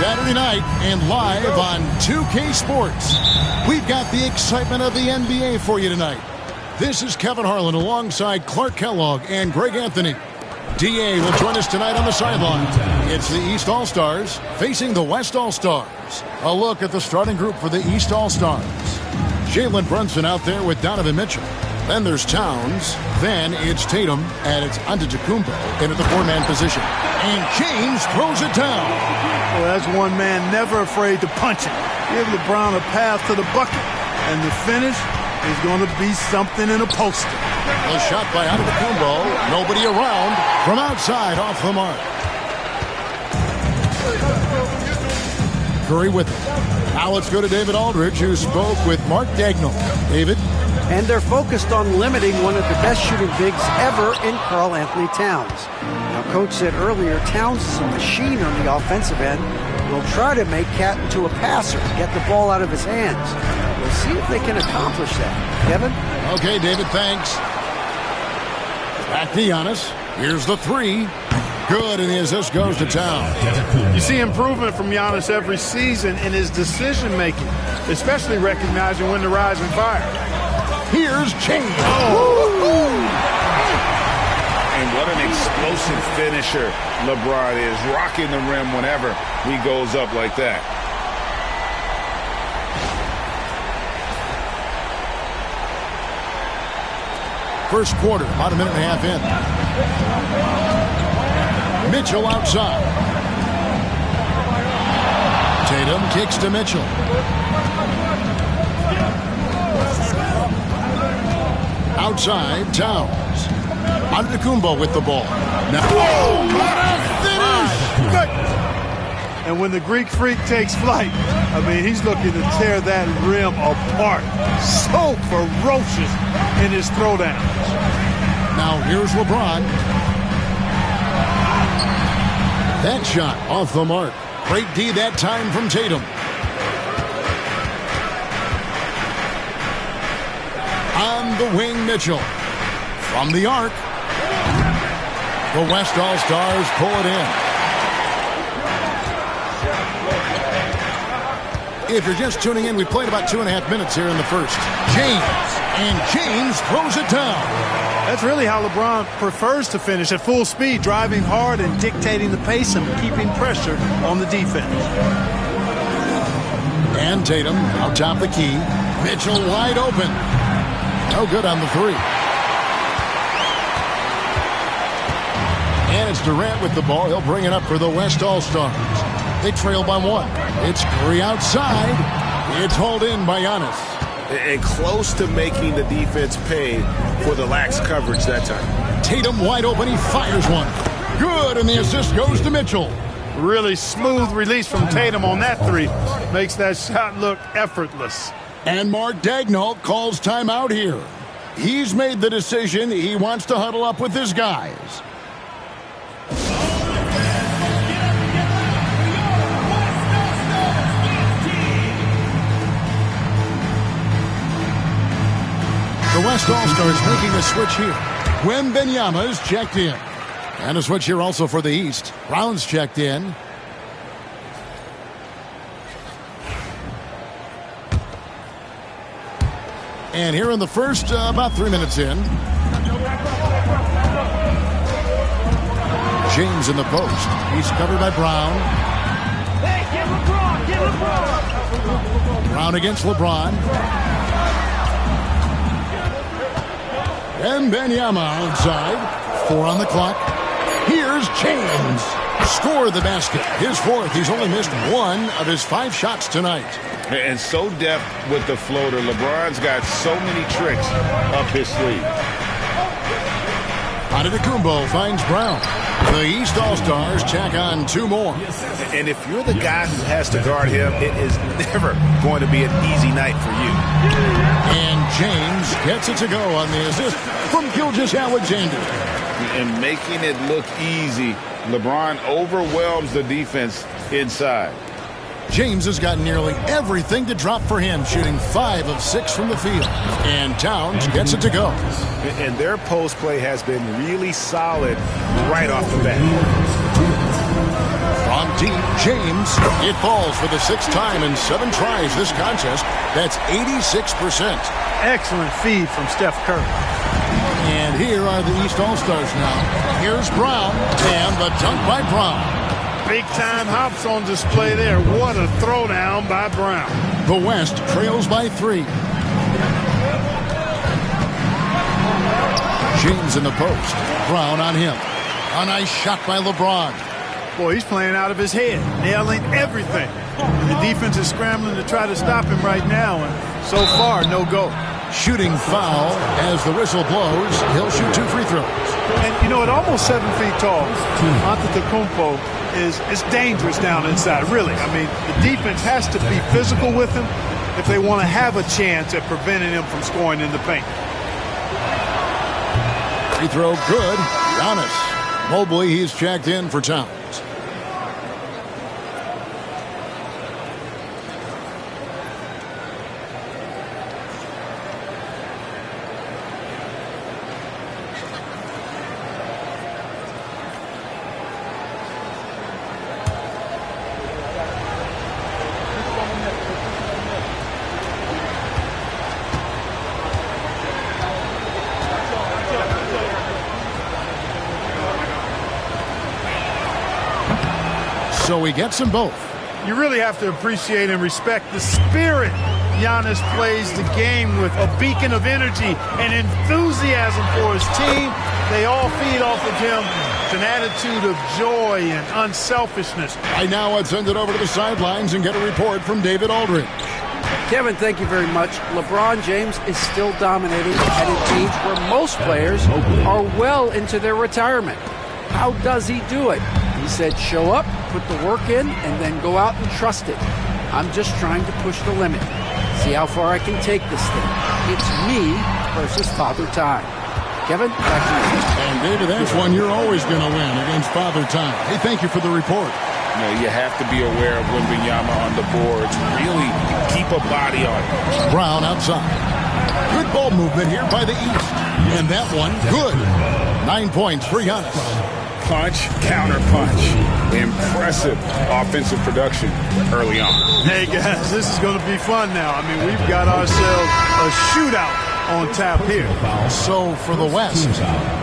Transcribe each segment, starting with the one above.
Saturday night and live on 2K Sports. We've got the excitement of the NBA for you tonight. This is Kevin Harlan alongside Clark Kellogg and Greg Anthony. DA will join us tonight on the sideline. It's the East All-Stars facing the West All-Stars. A look at the starting group for the East All-Stars. Jalen Brunson out there with Donovan Mitchell. Then there's Towns. Then it's Tatum, and it's Antetokounmpo in at the four-man position. And James throws it down. Well, that's one man never afraid to punch it. Give LeBron a path to the bucket, and the finish is going to be something in a poster. A shot by Antetokounmpo. Nobody around. From outside, off the mark. Curry with it. Now let's go to David Aldridge, who spoke with Mark Dagnall. David? And they're focused on limiting one of the best shooting bigs ever in Karl Anthony Towns. Now, Coach said earlier, Towns is a machine on the offensive end. We'll try to make Cat into a passer, get the ball out of his hands. We'll see if they can accomplish that. Kevin? Okay, David, thanks. Back to Giannis. Here's the three. Good, and the assist goes to Towns. You see improvement from Giannis every season in his decision-making, especially recognizing when to rise and fire. Here's James. And what an explosive finisher LeBron is, rocking the rim whenever he goes up like that. First quarter, about a minute and a half in. Mitchell outside. Tatum kicks to Mitchell. Outside, Towns. Antetokounmpo with the ball. Now, whoa, what a finish! Good. And when the Greek freak takes flight, I mean, he's looking to tear that rim apart. So ferocious in his throwdown. Now here's LeBron. That shot off the mark. Great D that time from Tatum. On the wing, Mitchell. From the arc. The West All-Stars pull it in. If you're just tuning in, we played about 2.5 minutes here in the first. James throws it down. That's really how LeBron prefers to finish, at full speed, driving hard and dictating the pace and keeping pressure on the defense. And Tatum out top the key. Mitchell wide open. No good on the three. And it's Durant with the ball. He'll bring it up for the West All-Stars. They trail by one. It's Curry outside. It's hauled in by Giannis. And close to making the defense pay for the lax coverage that time. Tatum wide open. He fires one. Good, and the assist goes to Mitchell. Really smooth release from Tatum on that three. Makes that shot look effortless. And Mark Dagnall calls timeout here. He's made the decision. He wants to huddle up with his guys. The West All-Stars making a switch here. Wembanyama is checked in. And a switch here also for the East. Brown's checked in. And here in the first, about 3 minutes in. James in the post. He's covered by Brown. Hey, get LeBron, get LeBron. Brown against LeBron. Wembanyama outside. 4 on the clock. Here's James. Score the basket. His fourth. He's only missed 1 of his 5 shots tonight. And so deft with the floater. LeBron's got so many tricks up his sleeve. Antetokounmpo finds Brown. The East All-Stars tack on 2 more. And if you're the guy who has to guard him, it is never going to be an easy night for you. And James gets it to go on the assist from Gilgeous-Alexander. And making it look easy, LeBron overwhelms the defense inside. James has got nearly everything to drop for him, shooting 5 of 6 from the field. And Towns gets it to go. And their post play has been really solid right off the bat. From deep. James. It falls for the 6th time in 7 tries this contest. That's 86%. Excellent feed from Steph Curry. And here are the East All-Stars now. Here's Brown, and the dunk by Brown. Big-time hops on display there. What a throwdown by Brown. The West trails by 3. James in the post. Brown on him. A nice shot by LeBron. Boy, he's playing out of his head, nailing everything. And the defense is scrambling to try to stop him right now, and so far, no go. Shooting foul as the whistle blows. He'll shoot 2 free throws. And, you know, at almost 7 feet tall, Antetokounmpo is dangerous down inside, really. I mean, the defense has to be physical with him if they want to have a chance at preventing him from scoring in the paint. Free throw good. Giannis. Mobley, he's checked in for Towns. So he gets them both. You really have to appreciate and respect the spirit Giannis plays the game with, a beacon of energy and enthusiasm for his team. They all feed off of him. It's an attitude of joy and unselfishness. Right now, let's send it over to the sidelines and get a report from David Aldridge. Kevin, thank you very much. LeBron James is still dominating at an age where most players are well into their retirement. How does he do it? He said, show up, put the work in, and then go out and trust it. I'm just trying to push the limit. See how far I can take this thing. It's me versus Father Time. Kevin, back to you. And David, that's one you're always going to win against Father Time. Hey, thank you for the report. You have to be aware of Wembanyama on the boards. Really keep a body on it. Brown outside. Good ball movement here by the East. And that one, good. 9 points for Giannis. Punch, counter punch. Impressive offensive production early on. Hey, guys, this is going to be fun now. I mean, we've got ourselves a shootout on tap here. So for the West,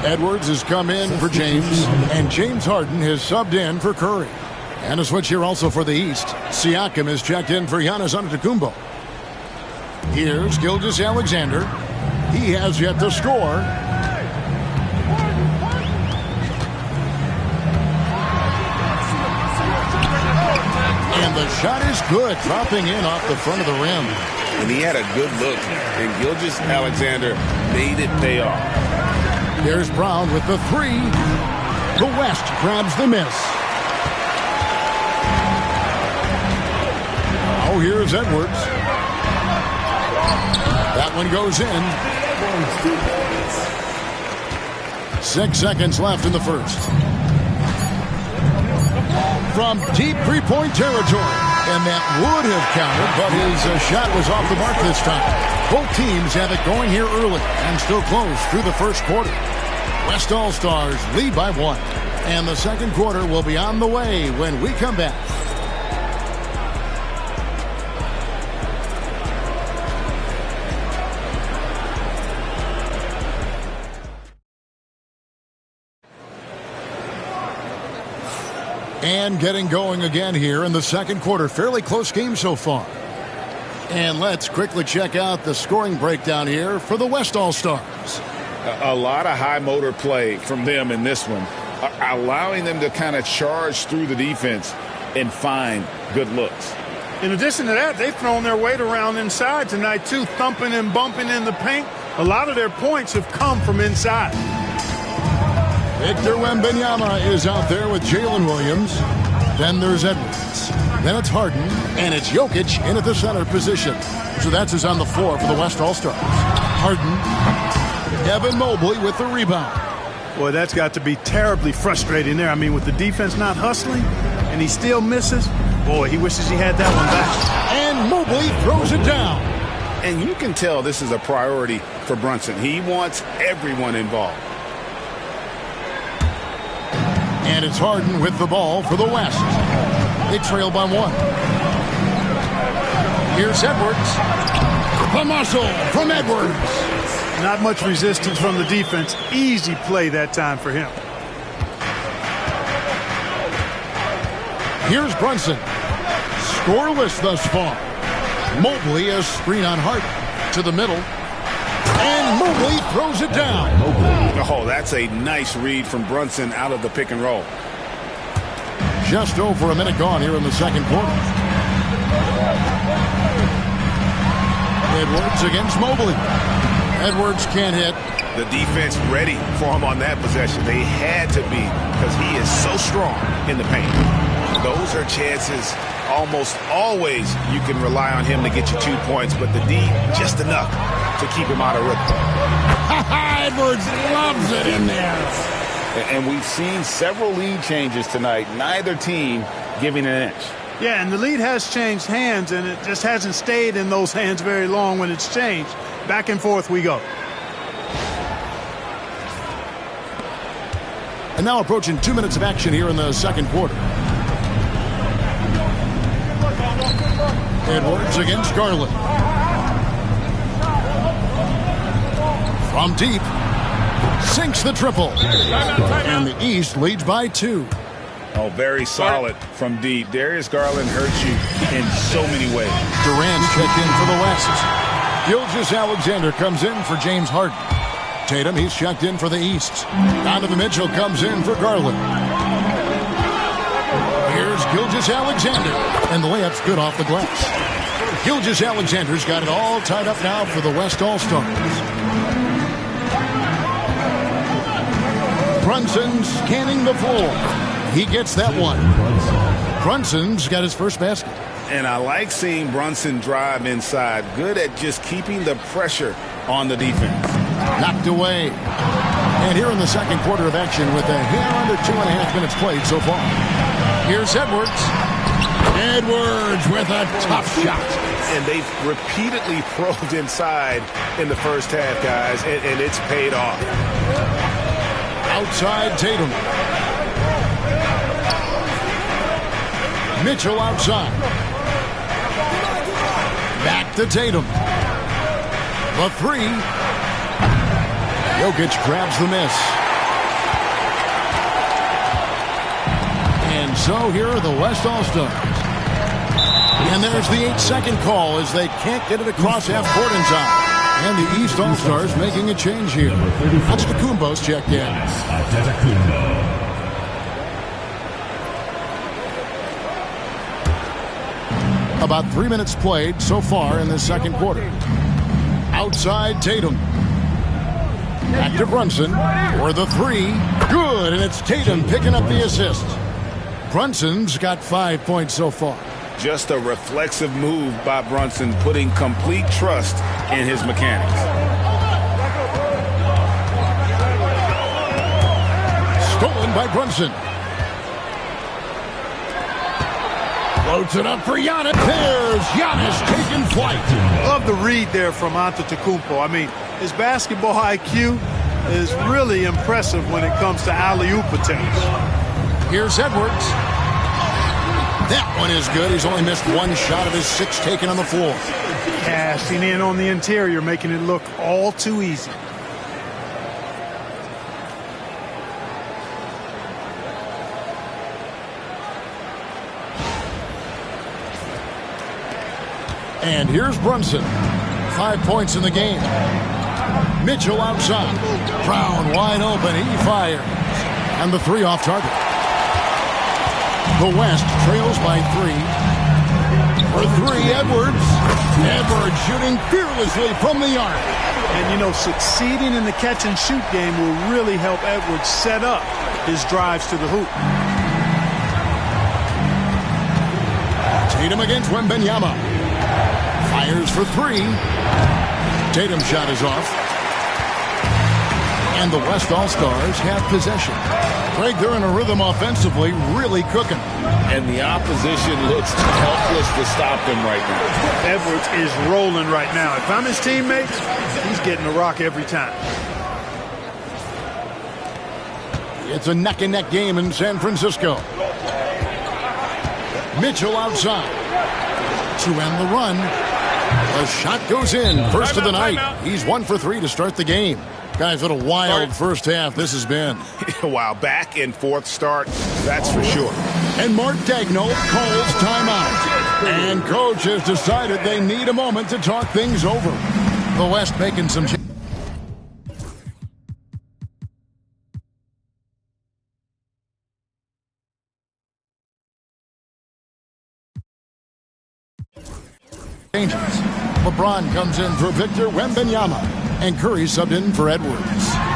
Edwards has come in for James, and James Harden has subbed in for Curry. And a switch here also for the East. Siakam is checked in for Giannis Antetokounmpo. Here's Gilgeous-Alexander. He has yet to score. And the shot is good, dropping in off the front of the rim. And he had a good look, and Gilgeous-Alexander made it pay off. There's Brown with the 3. The West grabs the miss. Oh, here's Edwards. That one goes in. 6 seconds left in the first. From deep three-point territory. And that would have counted, but his shot was off the mark this time. Both teams have it going here early and still close through the first quarter. West All-Stars lead by 1. And the second quarter will be on the way when we come back. And getting going again here in the second quarter. Fairly close game so far. And let's quickly check out the scoring breakdown here for the West All-Stars. A lot of high motor play from them in this one, allowing them to kind of charge through the defense and find good looks. In addition to that, they've thrown their weight around inside tonight, too, thumping and bumping in the paint. A lot of their points have come from inside. Victor Wembanyama is out there with Jalen Williams. Then there's Edwards. Then it's Harden. And it's Jokic in at the center position. So that's who's on the floor for the West All-Stars. Harden. Evan Mobley with the rebound. Boy, that's got to be terribly frustrating there. I mean, with the defense not hustling and he still misses, boy, he wishes he had that one back. And Mobley throws it down. And you can tell this is a priority for Brunson. He wants everyone involved. And it's Harden with the ball for the West. They trail by 1. Here's Edwards. The muscle from Edwards. Not much resistance from the defense. Easy play that time for him. Here's Brunson. Scoreless thus far. Mobley a screen on Hart to the middle. And Mobley throws it down. Oh, that's a nice read from Brunson out of the pick and roll. Just over a minute gone here in the second quarter. Edwards against Mobley. Edwards can't hit. The defense ready for him on that possession. They had to be because he is so strong in the paint. Those are chances almost always you can rely on him to get you 2 points, but the D just enough to keep him out of rhythm. Edwards loves it in there. And we've seen several lead changes tonight. Neither team giving an inch. Yeah, and the lead has changed hands, and it just hasn't stayed in those hands very long when it's changed. Back and forth we go. And now approaching 2 minutes of action here in the second quarter. Edwards against Garland. From deep. Sinks the triple. And the East leads by 2. Oh, very solid from deep. Darius Garland hurts you in so many ways. Durant's checked in for the West. Gilgeous-Alexander comes in for James Harden. Tatum, he's checked in for the East. Donovan Mitchell comes in for Garland. Here's Gilgeous-Alexander. And the layup's good off the glass. Gilgeous-Alexander's got it all tied up now for the West All-Stars. Brunson scanning the floor. He gets that one. Brunson's got his first basket. And I like seeing Brunson drive inside. Good at just keeping the pressure on the defense. Knocked away. And here in the second quarter of action with a hair under 2.5 minutes played so far. Here's Edwards. Edwards with a tough shot. And they've repeatedly probed inside in the first half, guys, and it's paid off. Outside Tatum. Mitchell outside. Back to Tatum. The 3. Jokic grabs the miss. And so here are the West All-Stars. And there's the 8-second call as they can't get it across half court in time. And the East All-Stars making a change here. Antetokounmpo's checked in. About 3 minutes played so far in the second quarter. Outside Tatum. Back to Brunson for the 3. Good, and it's Tatum picking up the assist. Brunson's got 5 points so far. Just a reflexive move by Brunson, putting complete trust in his mechanics. Stolen by Brunson. Floats it up for Giannis. There's Giannis taking flight. Love the read there from Antetokounmpo. I mean, his basketball IQ is really impressive when it comes to alley-oop attempts. Here's Edwards. That one is good. He's only missed 1 shot of his 6 taken on the floor. Cashing in on the interior, making it look all too easy. And here's Brunson. 5 points in the game. Mitchell outside. Brown wide open. He fires. And the 3 off target. The West trails by 3. For 3, Edwards. Edwards shooting fearlessly from the arc. And, you know, succeeding in the catch-and-shoot game will really help Edwards set up his drives to the hoop. Tatum against Wembanyama. Fires for 3. Tatum's shot is off. And the West All-Stars have possession. Greg, they're in a rhythm offensively, really cooking. And the opposition looks helpless to stop them right now. Edwards is rolling right now. If I'm his teammates, he's getting a rock every time. It's a neck-and-neck game in San Francisco. Mitchell outside. To end the run. The shot goes in. First of the night. He's 1 for 3 to start the game. Guys, what a wild first half this has been. Wow, back and forth start, that's for sure. And Mark Daigneault calls timeout. And coach has decided they need a moment to talk things over. The West making some changes. LeBron comes in for Victor Wembanyama. And Curry subbed in for Edwards.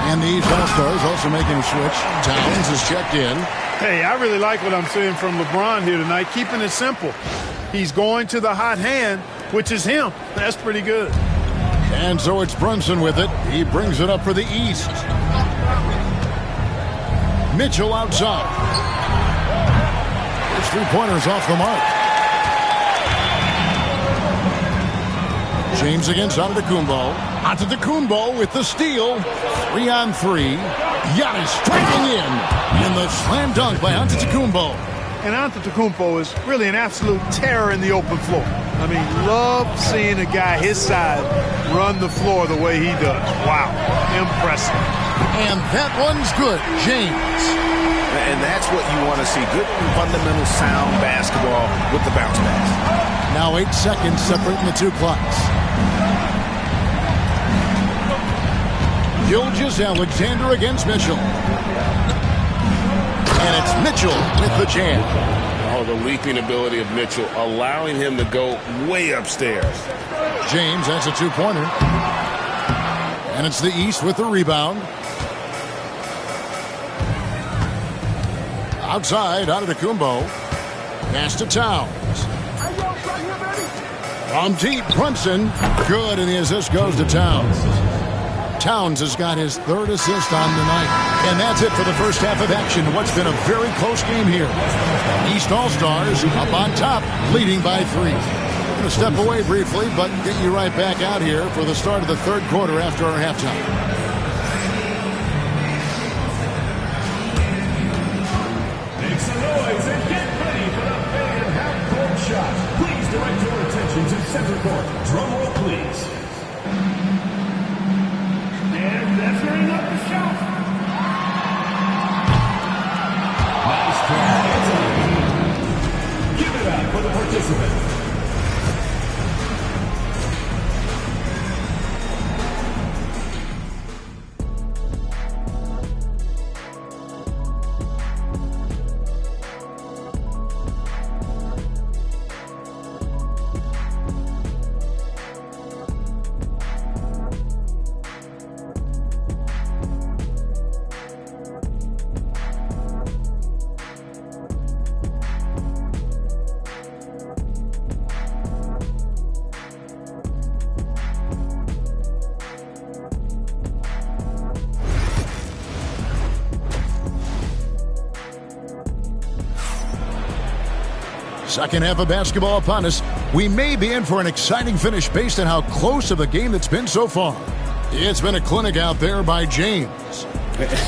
And the East All-Stars also making a switch. Towns is checked in. Hey, I really like what I'm seeing from LeBron here tonight. Keeping it simple. He's going to the hot hand, which is him. That's pretty good. And so it's Brunson with it. He brings it up for the East. Mitchell outside. His three-pointers off the mark. James against Antetokounmpo. Antetokounmpo with the steal. 3-on-3. Giannis striking in the slam dunk by Antetokounmpo. And Antetokounmpo is really an absolute terror in the open floor. I mean, love seeing a guy his size run the floor the way he does. Wow, impressive. And that one's good, James. And that's what you want to see. Good fundamental sound basketball with the bounce pass. Now 8 seconds separating the two clocks. Gilgeous-Alexander against Mitchell. And it's Mitchell with the jam. Oh, the leaping ability of Mitchell, allowing him to go way upstairs. James has a two-pointer. And it's the East with the rebound. Outside, Antetokounmpo. Pass to Towns. From deep, Brunson. Good, and the assist goes to Towns. Towns has got his third assist on the night. And that's it for the first half of action. What's been a very close game here. East All-Stars up on top, leading by 3. We're going to step away briefly, but get you right back out here for the start of the third quarter after our halftime. Make some noise and get ready for the fan half-court shot. Please direct your attention to center court. Drum roll, please. And that's bringing up the shot. Nice try. Give it up for the participant. Second half of basketball upon us. We may be in for an exciting finish based on how close of a game it's been so far. It's been a clinic out there by James.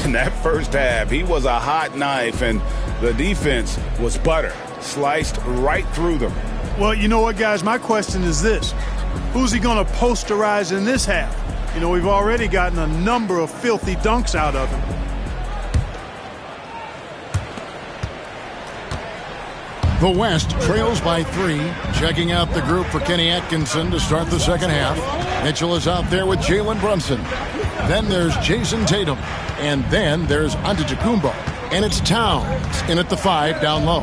In that first half, he was a hot knife, and the defense was butter. Sliced right through them. Well, you know what, guys? My question is this. Who's he going to posterize in this half? You know, we've already gotten a number of filthy dunks out of him. The West trails by 3. Checking out the group for Kenny Atkinson to start the second half. Mitchell is out there with Jalen Brunson. Then there's Jason Tatum. And then there's Antetokounmpo. And it's Towns in at the 5 down low.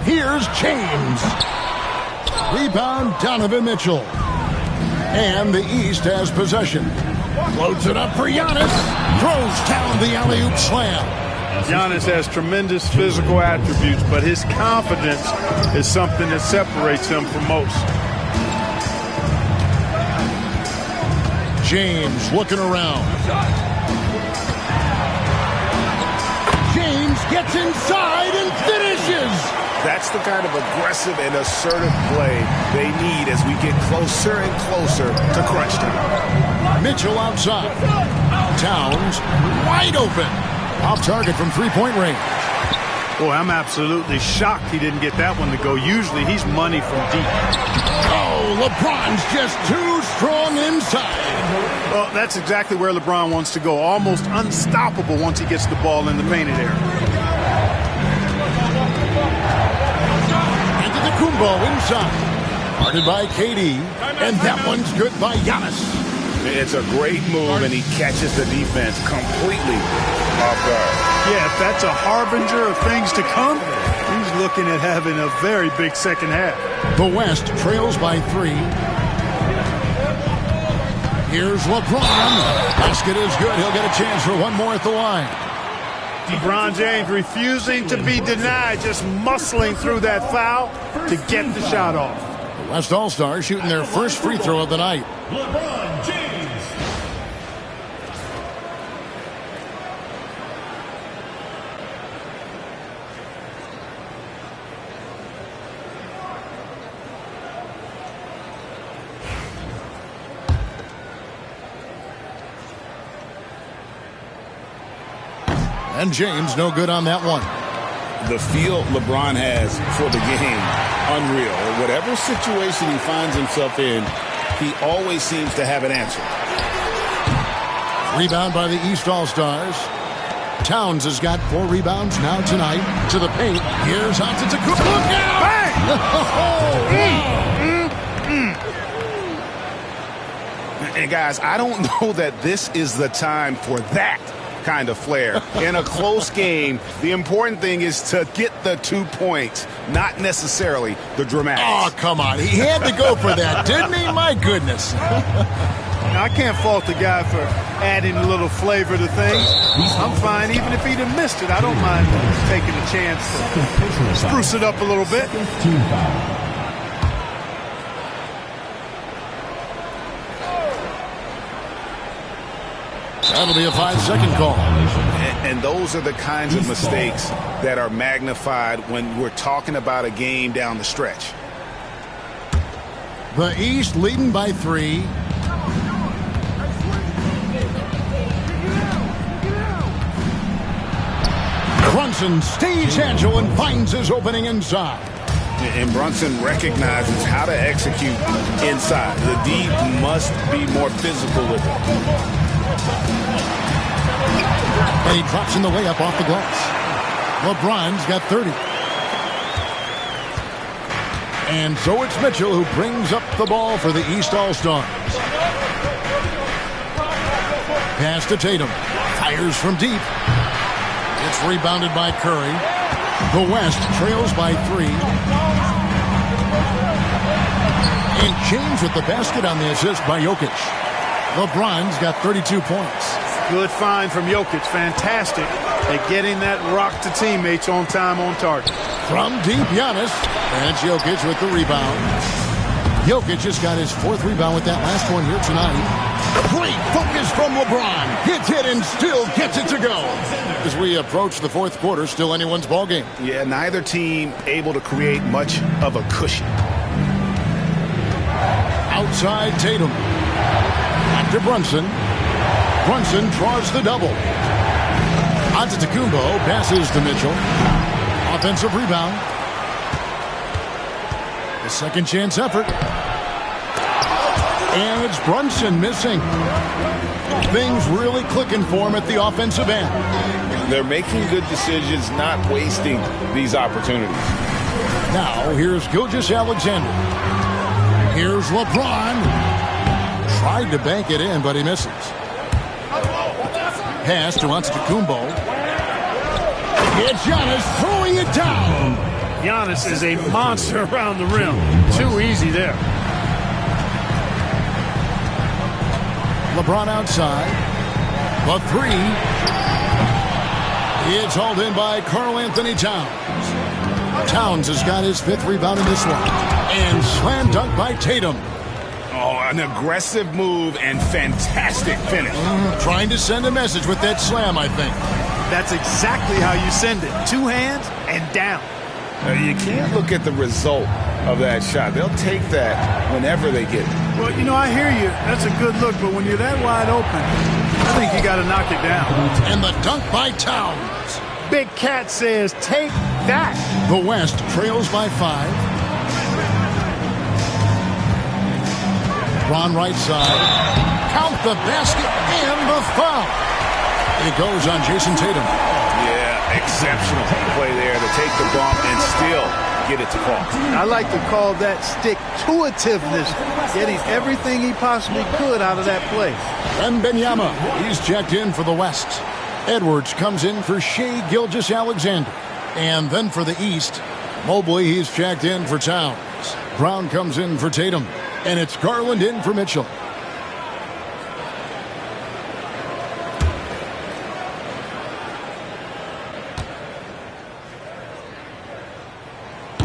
Here's James. Rebound, Donovan Mitchell. And the East has possession. Loads it up for Giannis. Throws down the alley-oop slam. Giannis has tremendous physical attributes, but his confidence is something that separates him from most. James looking around. James gets inside and finishes. That's the kind of aggressive and assertive play they need as we get closer and closer to crunch time. Mitchell outside. Towns wide open. Off target from three-point range. Boy, I'm absolutely shocked he didn't get that one to go. Usually he's money from deep. Oh, LeBron's just too strong inside. Well, that's exactly where LeBron wants to go. Almost unstoppable once he gets the ball in the painted area. Antetokounmpo inside. Guarded by KD. And that one's good by Giannis. It's a great move, and he catches the defense completely off guard. Yeah, if that's a harbinger of things to come, he's looking at having a very big second half. The West trails by 3. Here's LeBron. Basket is good. He'll get a chance for one more at the line. LeBron James refusing to be denied, just muscling through that foul to get the shot off. The West All-Stars shooting their first free throw of the night. LeBron James. And James no good on that one. The feel LeBron has for the game, unreal. Whatever situation he finds himself in, he always seems to have an answer. Rebound by the East All-Stars. Towns has got 4 rebounds now tonight. To the paint. Here's Antetokounmpo. Look out! And guys, I don't know that this is the time for that kind of flair. In a close game, the important thing is to get the 2 points, not necessarily the dramatics. Oh, come on. He had to go for that, didn't he? My goodness. I can't fault the guy for adding a little flavor to things. I'm fine. Even if he'd have missed it, I don't mind taking a chance to spruce it up a little bit. That'll be a 5-second call. And those are the kinds of mistakes that are magnified when we're talking about a game down the stretch. The East leading by 3. Brunson stays agile and finds his opening inside. And Brunson recognizes how to execute inside. The D must be more physical with it. And he drops in the layup off the glass. LeBron's got 30. And so it's Mitchell who brings up the ball for the East All-Stars. Pass to Tatum. Fires from deep. It's rebounded by Curry. The West trails by 3. And James with the basket on the assist by Jokic. LeBron's got 32 points. Good find from Jokic. Fantastic at getting that rock to teammates on time, on target. From deep, Giannis. And Jokic with the rebound. Jokic just got his 4th rebound with that last one here tonight. Great focus from LeBron. Hits it and still gets it to go. As we approach the 4th quarter, still anyone's ball game. Yeah, neither team able to create much of a cushion. Outside Tatum. Back to Brunson. Brunson draws the double. Antetokounmpo passes to Mitchell. Offensive rebound. The second chance effort. And it's Brunson missing. Things really clicking for him at the offensive end. They're making good decisions, not wasting these opportunities. Now, here's Gilgeous-Alexander. Here's LeBron. Tried to bank it in, but he misses. Pass to Antetokounmpo. It's Giannis throwing it down. Giannis is a monster around the rim. Too easy there. LeBron outside. The 3. It's hauled in by Karl Anthony Towns. Towns has got his 5th rebound in this one. And slam dunk by Tatum. Oh, an aggressive move and fantastic finish. Trying to send a message with that slam, I think. That's exactly how you send it. 2 hands and down. You can't look at the result of that shot. They'll take that whenever they get it. Well, you know, I hear you. That's a good look, but when you're that wide open, I think you got to knock it down. And the dunk by Towns. Big Cat says, take that. The West trails by 5. Ron right side. Count the basket and the foul. It goes on Jason Tatum. Yeah, exceptional play there to take the bump and still get it to fall. I like to call that stick-to-itiveness, getting everything he possibly could out of that play. Wembanyama, he's checked in for the West. Edwards comes in for Shai Gilgeous-Alexander. And then for the East, Mobley, he's checked in for Towns. Brown comes in for Tatum. And it's Garland in for Mitchell.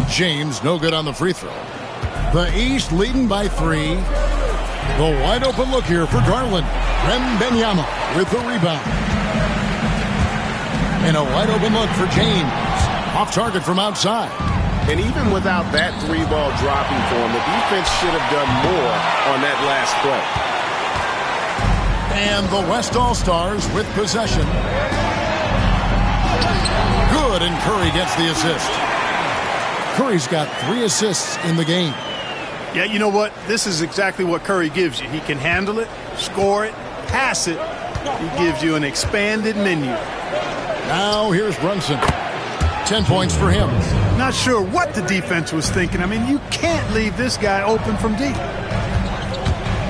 James, no good on the free throw. The East leading by 3. The wide open look here for Garland. Wembanyama with the rebound. And a wide open look for James. Off target from outside. And even without that 3-ball dropping for him, the defense should have done more on that last play. And the West All-Stars with possession. Good, and Curry gets the assist. Curry's got 3 assists in the game. Yeah, you know what? This is exactly what Curry gives you. He can handle it, score it, pass it. He gives you an expanded menu. Now here's Brunson. 10 points for him. Not sure what the defense was thinking. I mean, you can't leave this guy open from deep.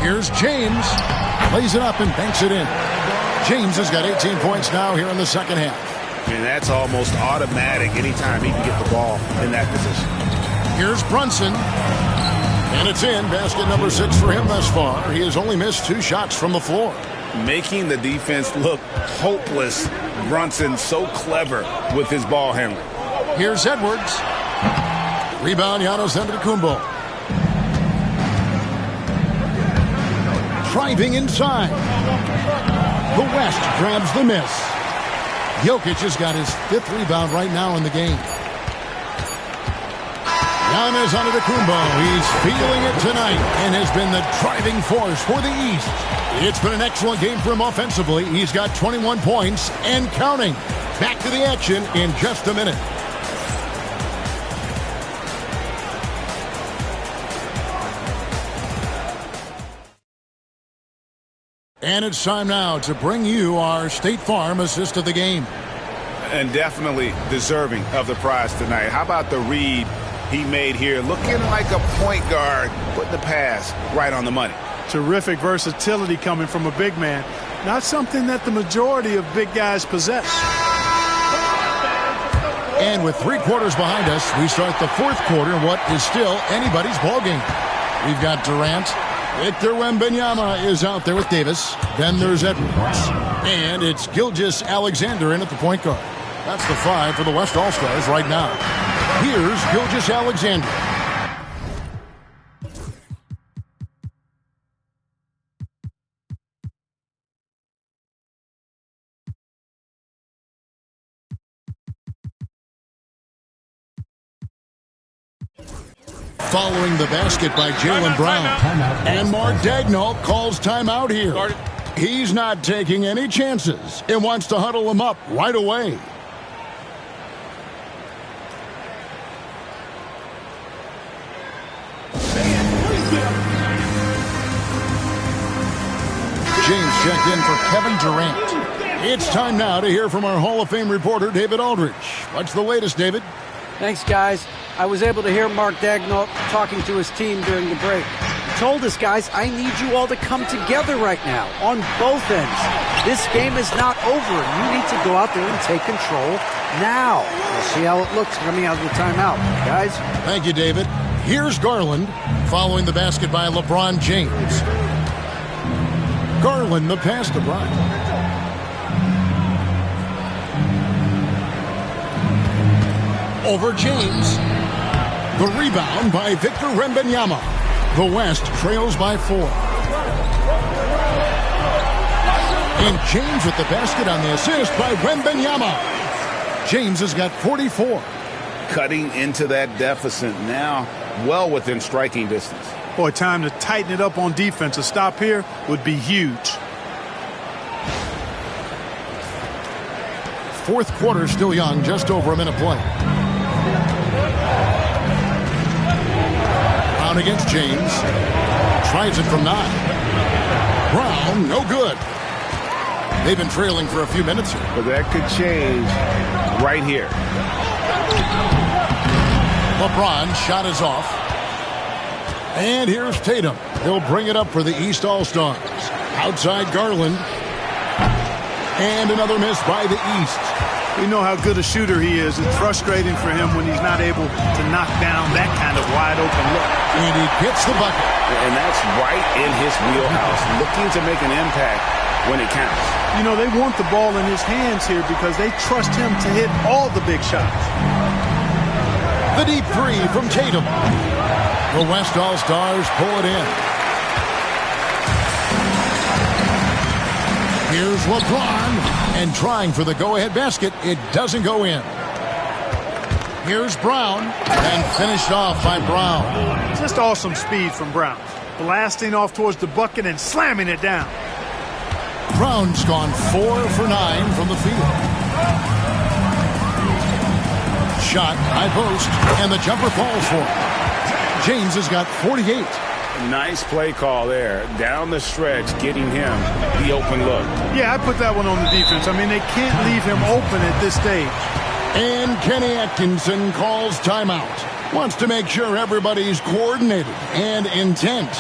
Here's James. Lays it up and banks it in. James has got 18 points now here in the second half. And that's almost automatic anytime he can get the ball in that position. Here's Brunson. And it's in. Basket number 6 for him thus far. He has only missed 2 shots from the floor. Making the defense look hopeless. Brunson so clever with his ball handling. Here's Edwards. Rebound, Giannis Antetokounmpo. Driving inside. The West grabs the miss. Jokic has got his 5th rebound right now in the game. Giannis Antetokounmpo, he's feeling it tonight and has been the driving force for the East. It's been an excellent game for him offensively. He's got 21 points and counting. Back to the action in just a minute. And it's time now to bring you our State Farm assist of the game. And definitely deserving of the prize tonight. How about the read he made here? Looking like a point guard, putting the pass right on the money. Terrific versatility coming from a big man. Not something that the majority of big guys possess. And with 3 quarters behind us, we start the 4th quarter in what is still anybody's ballgame. We've got Durant. Victor Wembanyama is out there with Davis. Then there's Edwards. And it's Gilgeous-Alexander in at the point guard. That's the 5 for the West All-Stars right now. Here's Gilgeous-Alexander. Following the basket by Jaylen Brown. And Mark Daigneault calls timeout here. He's not taking any chances and wants to huddle him up right away. James checked in for Kevin Durant. It's time now to hear from our Hall of Fame reporter, David Aldridge. What's the latest, David? Thanks, guys. I was able to hear Mark Daigneault talking to his team during the break. He told us, guys, I need you all to come together right now on both ends. This game is not over. You need to go out there and take control now. We'll see how it looks coming out of the timeout. Guys? Thank you, David. Here's Garland following the basket by LeBron James. Garland, the pass to Bryant. Over James. The rebound by Victor Wembanyama. The West trails by 4. And James with the basket on the assist by Wembanyama. James has got 44. Cutting into that deficit now, well within striking distance. Boy, time to tighten it up on defense. A stop here would be huge. fourth quarter still young, just over a minute play. Brown against James. Tries it from 9. Brown, no good. They've been trailing for a few minutes here. But that could change right here. LeBron's shot is off. And here's Tatum. He'll bring it up for the East All-Stars. Outside Garland. And another miss by the East. We know how good a shooter he is. It's frustrating for him when he's not able to knock down that kind of wide-open look. And he gets the bucket. And that's right in his wheelhouse, looking to make an impact when it counts. You know, they want the ball in his hands here because they trust him to hit all the big shots. The deep three from Tatum. The West All-Stars pull it in. Here's LeBron, and trying for the go-ahead basket. It doesn't go in. Here's Brown, and finished off by Brown. Just awesome speed from Brown. Blasting off towards the bucket and slamming it down. Brown's gone 4 for 9 from the field. Shot, high post, and the jumper falls for him. James has got 48. Nice play call there. Down the stretch, getting him the open look. Yeah, I put that one on the defense. I mean, they can't leave him open at this stage. And Kenny Atkinson calls timeout. Wants to make sure everybody's coordinated and intent.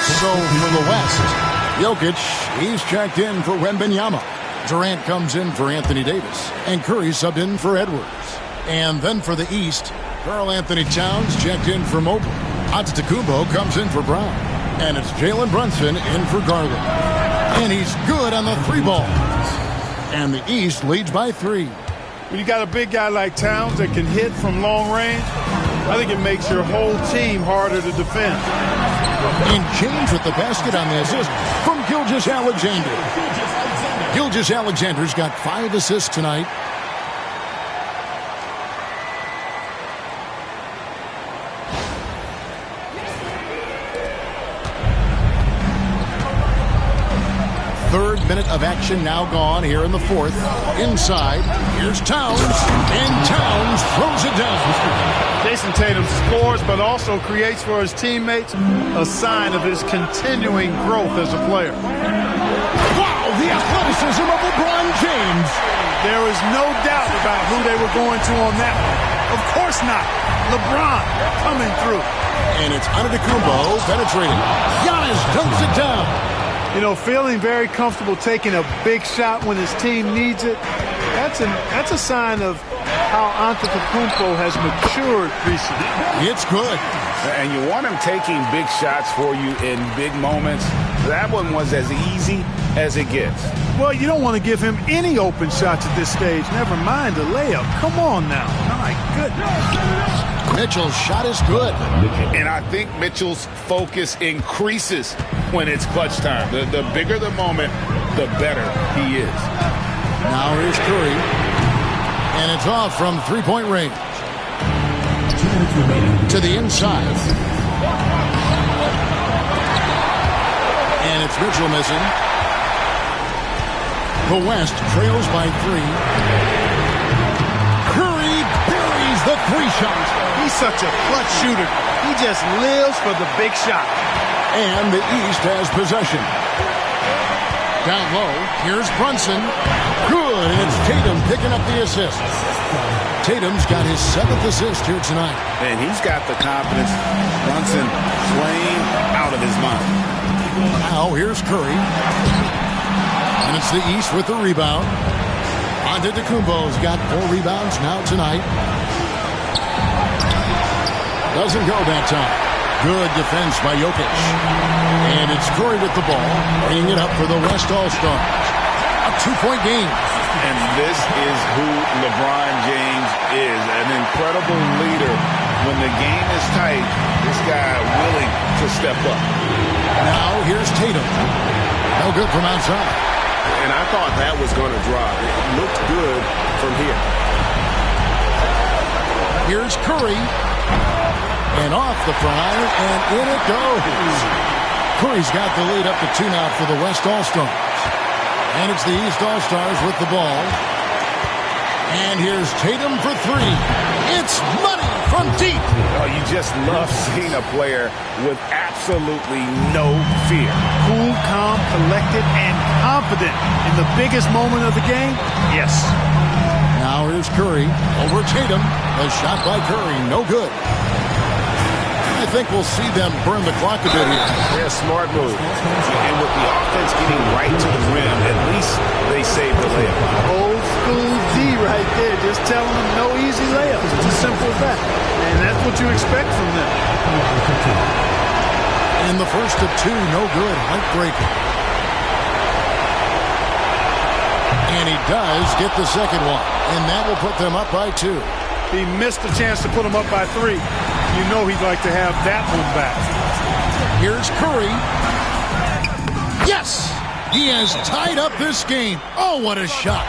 So from the West, Jokic, he's checked in for Wembanyama. Durant comes in for Anthony Davis. And Curry subbed in for Edwards. And then for the East, Karl Anthony Towns checked in for Mobley. Antetokounmpo comes in for Brown. And it's Jalen Brunson in for Garland. And he's good on the 3 ball. And the East leads by 3. When you got a big guy like Towns that can hit from long range, I think it makes your whole team harder to defend. And James with the basket on the assist from Gilgeous-Alexander. Gilgeous-Alexander's got 5 assists tonight. Third minute of action now gone here in the fourth. Inside, here's Towns, and Towns throws it down. Jason Tatum scores, but also creates for his teammates a sign of his continuing growth as a player. Wow, the athleticism of LeBron James. There is no doubt about who they were going to on that one. Of course not. LeBron coming through. And it's Antetokounmpo penetrating. Giannis dunks it down. You know, feeling very comfortable taking a big shot when his team needs it. That's a sign of how Antetokounmpo has matured recently. It's good. And you want him taking big shots for you in big moments. That one was as easy as it gets. Well, you don't want to give him any open shots at this stage. Never mind a layup. Come on now. My goodness. Mitchell's shot is good. And I think Mitchell's focus increases when it's clutch time. The bigger the moment, the better he is. Now here's Curry. And it's off from three-point range. To the inside. And it's It's Mitchell missing. The West trails by 3. Curry buries the 3 shot. He's such a clutch shooter. He just lives for the big shot. And the East has possession. Down low, here's Brunson. Good, and it's Tatum picking up the assist. Tatum's got his 7th assist here tonight. And he's got the confidence. Brunson playing out of his mind. Now here's Curry. And it's the East with the rebound. Antetokounmpo's got 4 rebounds now tonight. Doesn't go that time. Good defense by Jokic. And it's Curry with the ball, bringing it up for the West All-Stars. A 2-point game. And this is who LeBron James is, an incredible leader. When the game is tight, this guy willing to step up. Now here's Tatum. No good from outside. And I thought that was going to drop. It looked good from here. Here's Curry. And off the front, and in it goes. Curry's got the lead up to 2 now for the West All-Stars. And it's the East All-Stars with the ball. And here's Tatum for 3. It's money from deep. Oh, you just love seeing a player with absolutely no fear. Cool, calm, collected, and confident in the biggest moment of the game. Yes. Now here's Curry over Tatum. A shot by Curry, no good. I think we'll see them burn the clock a bit here. Yeah, smart move. And with the offense getting right to the rim, at least they saved the layup. Old school D right there, just telling them no easy layups. It's as simple as that. And that's what you expect from them. And the first of 2, no good. Heartbreaker. And he does get the second one. And that will put them up by 2. He missed the chance to put them up by 3. You know he'd like to have that one back. Here's Curry. Yes! He has tied up this game. Oh, what a shot.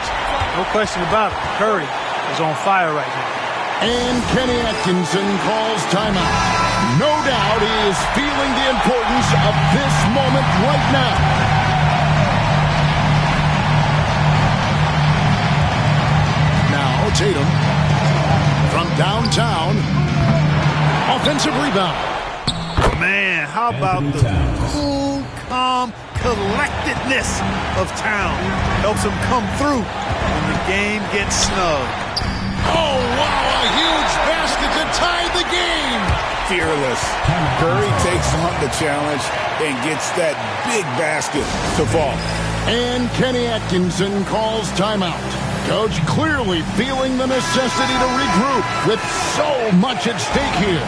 No question about it. Curry is on fire right now. And Kenny Atkinson calls timeout. No doubt he is feeling the importance of this moment right now. Now Tatum from downtown. Offensive rebound. Man, how about the cool, calm collectedness of Town? Helps him come through when the game gets snug. Oh, wow, a huge basket to tie the game. Fearless. Curry takes on the challenge and gets that big basket to fall. And Kenny Atkinson calls timeout. Coach clearly feeling the necessity to regroup with so much at stake here.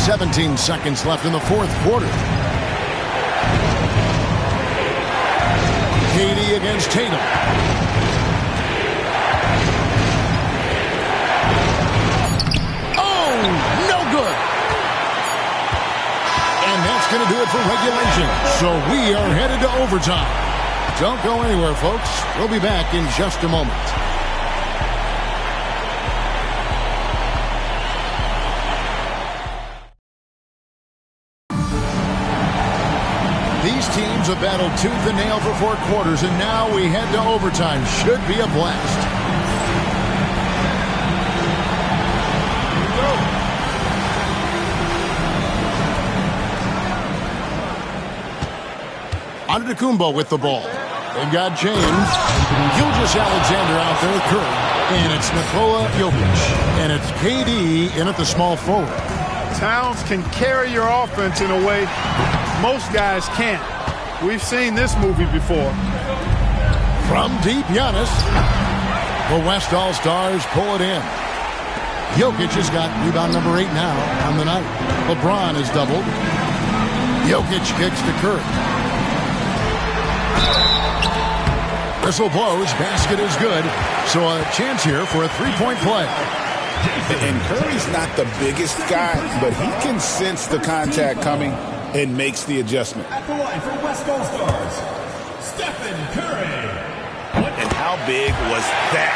"17 seconds left in the 4th quarter. KD against Tatum. Oh, no good. And that's going to do it for regulation. So we are headed to overtime. Don't go anywhere, folks. We'll be back in just a moment. These teams have battled tooth and nail for 4 quarters, and now we head to overtime. Should be a blast. Antetokounmpo with the ball. They've got James. Gilgeous Alexander out there with Curry. And it's Nikola Jokic. And it's KD in at the small forward. Towns can carry your offense in a way most guys can't. We've seen this movie before. From deep, Giannis. The West All-Stars pull it in. Jokic has got rebound number 8 now on the night. LeBron is doubled. Jokic kicks to Curry. Whistle blows, basket is good. So a chance here for a 3-point play. And Curry's not the biggest guy, but he can sense the contact coming and makes the adjustment. At the line for West All-Stars, Stephen Curry. And how big was that?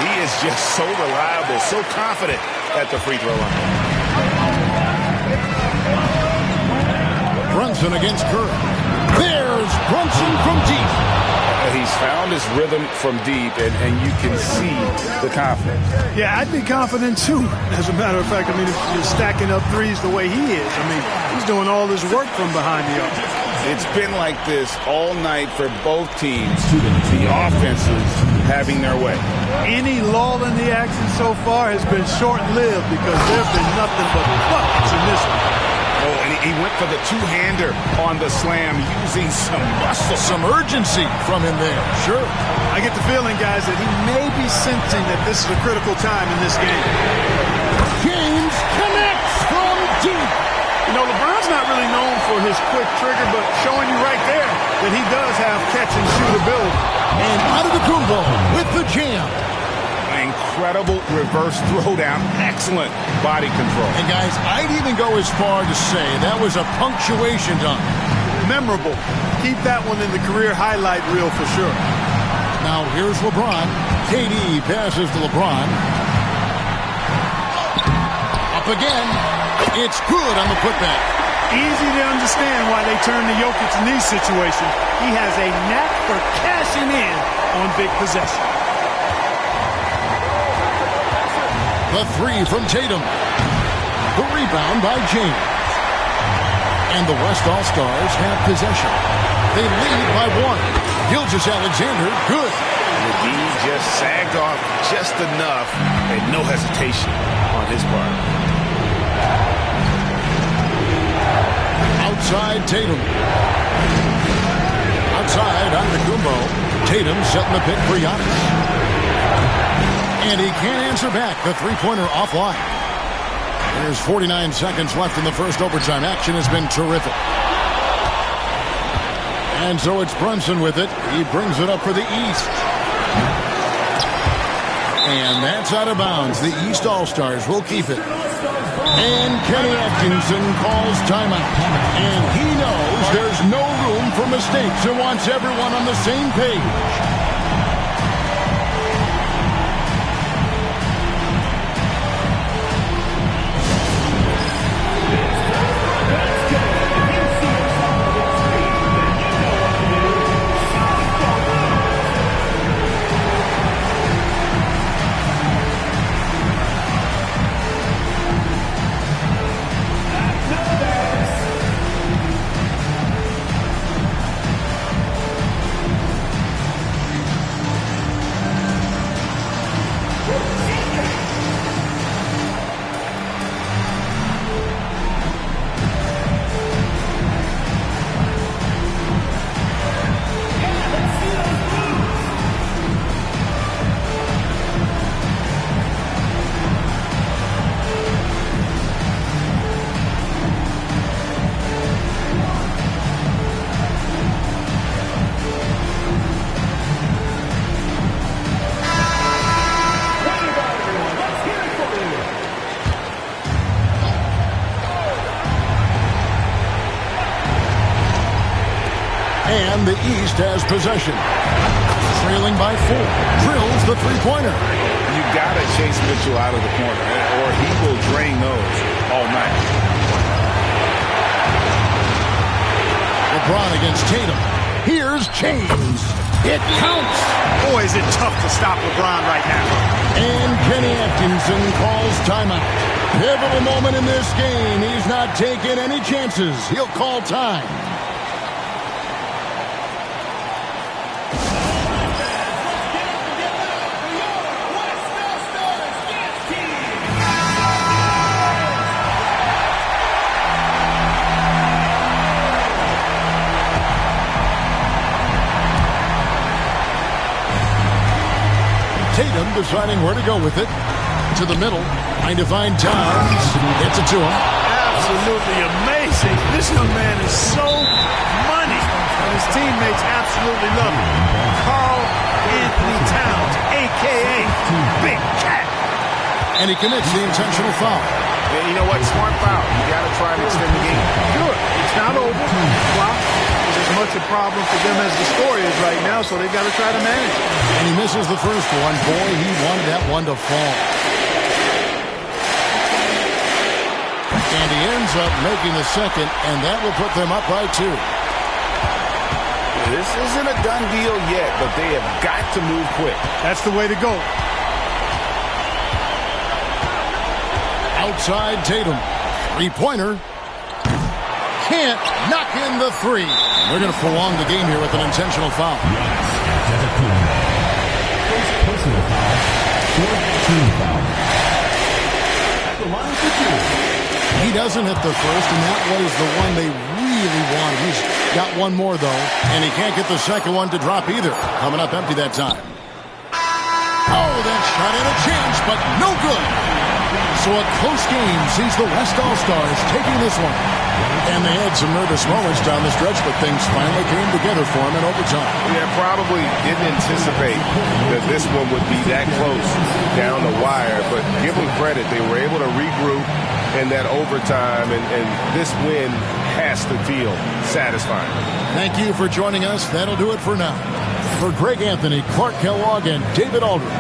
He is just so reliable, so confident at the free throw line. Brunson against Curry. There's Brunson from deep. He's found his rhythm from deep, and you can see the confidence. Yeah, I'd be confident too. As a matter of fact, I mean, if you're stacking up threes the way he is, I mean, he's doing all this work from behind the arc. It's been like this all night for both teams. The offenses having their way. Any lull in the action so far has been short-lived because there's been nothing but buckets in this one. Oh, and he went for the two-hander on the slam using some muscle. Some urgency from him there. Sure. I get the feeling, guys, that he may be sensing that this is a critical time in this game. James connects from deep. You know, LeBron's not really known for his quick trigger, but showing you right there that he does have catch-and-shoot ability. And Antetokounmpo with the jam. Incredible reverse throwdown. Excellent body control. And guys, I'd even go as far to say that was a punctuation dunk. Memorable. Keep that one in the career highlight reel for sure. Now here's LeBron. KD passes to LeBron. Up again. It's good on the putback. Easy to understand why they turn to Jokic in these situations. He has a knack for cashing in on big possession. The three from Tatum. The rebound by James. And the West All-Stars have possession. They lead by one. Gilgeous-Alexander, good. McGee just sagged off just enough and no hesitation on his part. Outside Tatum. Outside Antetokounmpo. Tatum setting the pick for Giannis. And he can't answer back. The three-pointer offline. There's 49 seconds left in the first overtime. Action has been terrific. And so it's Brunson with it. He brings it up for the East. And that's out of bounds. The East All-Stars will keep it. And Kenny Atkinson calls timeout. And he knows there's no room for mistakes and wants everyone on the same page. And the East has possession. Trailing by 4. Drills the three-pointer. You got to chase Mitchell out of the corner, or he will drain those all night. LeBron against Tatum. Here's James. It counts. Boy, is it tough to stop LeBron right now. And Kenny Atkinson calls timeout. Pivotal moment in this game. He's not taking any chances. He'll call time. Tatum deciding where to go with it. To the middle. Trying to find Towns. Gets it to him. Absolutely amazing. This young man is so money. And his teammates absolutely love him. Karl Anthony Towns, a.k.a. Big Cat. And he commits the intentional foul. Yeah, you know what? Smart foul. You got to try and extend the game. Sure. It's not over. Clock is as much a problem for them as the score is right now, so they've got to try to manage it. And he misses the first one. Boy, he wanted that one to fall. And he ends ends up making the second, and that will put them up by 2. This isn't a done deal yet, but they have got to move quick. That's the way to go. Outside Tatum. Three-pointer. Can't knock in the 3. They're going to prolong the game here with an intentional foul. Personal foul. Short team foul. At the line for 2. He doesn't hit the first, and that was the one they really wanted. He's got one more, though, and he can't get the second one to drop either. Coming up empty that time. Oh, that shot had a chance, but no good. So a close game sees the West All-Stars taking this one. And they had some nervous moments down the stretch, but things finally came together for them in overtime. Yeah, probably didn't anticipate that this one would be that close down the wire, but give them credit. They were able to regroup in that overtime, and this win has to feel satisfying. Thank you for joining us. That'll do it for now. For Greg Anthony, Clark Kellogg, and David Aldridge,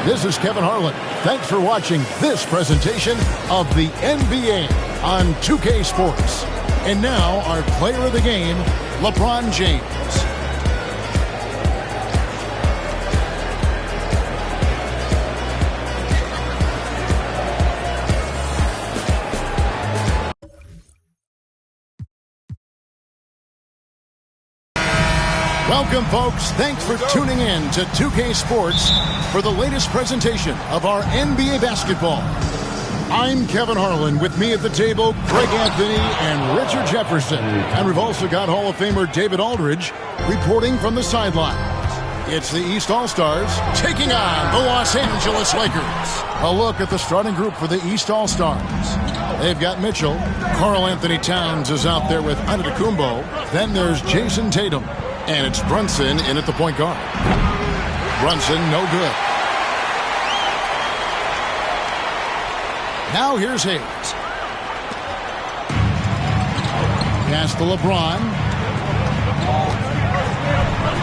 this is Kevin Harlan. Thanks for watching this presentation of the NBA on 2K Sports. And now, our player of the game, LeBron James. Welcome, folks. Thanks for tuning in to 2K Sports for the latest presentation of our NBA basketball. I'm Kevin Harlan. With me at the table, Greg Anthony and Richard Jefferson. And we've also got Hall of Famer David Aldridge reporting from the sidelines. It's the East All-Stars taking on the Los Angeles Lakers. A look at the starting group for the East All-Stars. They've got Mitchell. Karl Anthony Towns is out there with Antetokounmpo. Then there's Jason Tatum. And it's Brunson in at the point guard. Brunson, no good. Now here's Hayes. Pass to LeBron.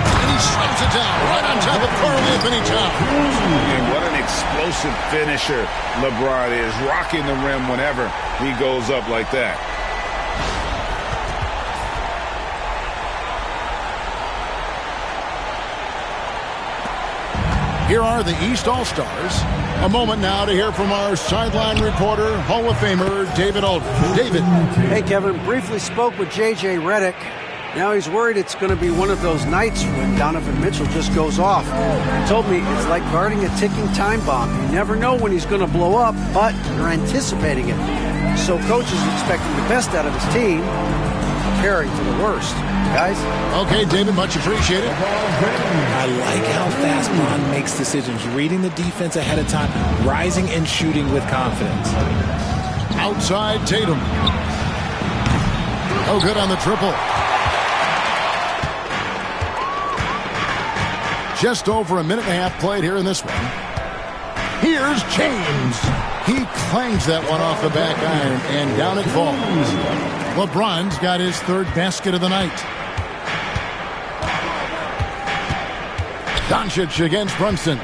And he slams it down right on top of Karl Anthony Towns. And what an explosive finisher LeBron is, rocking the rim whenever he goes up like that. Here are the East All-Stars. A moment now to hear from our sideline reporter, Hall of Famer David Aldridge. David. Hey, Kevin. Briefly spoke with J.J. Redick. Now he's worried it's going to be one of those nights when Donovan Mitchell just goes off. He told me it's like guarding a ticking time bomb. You never know when he's going to blow up, but you're anticipating it. So coach is expecting the best out of his team, preparing for the worst. Guys? Okay, David, much appreciated. I like how fast Bron makes decisions, reading the defense ahead of time, rising and shooting with confidence. Outside Tatum. No good on the triple. Just over a minute and a half played here in this one. Here's James. He clangs that one off the back iron, and down it falls. LeBron's got his third basket of the night. Doncic against Brunson.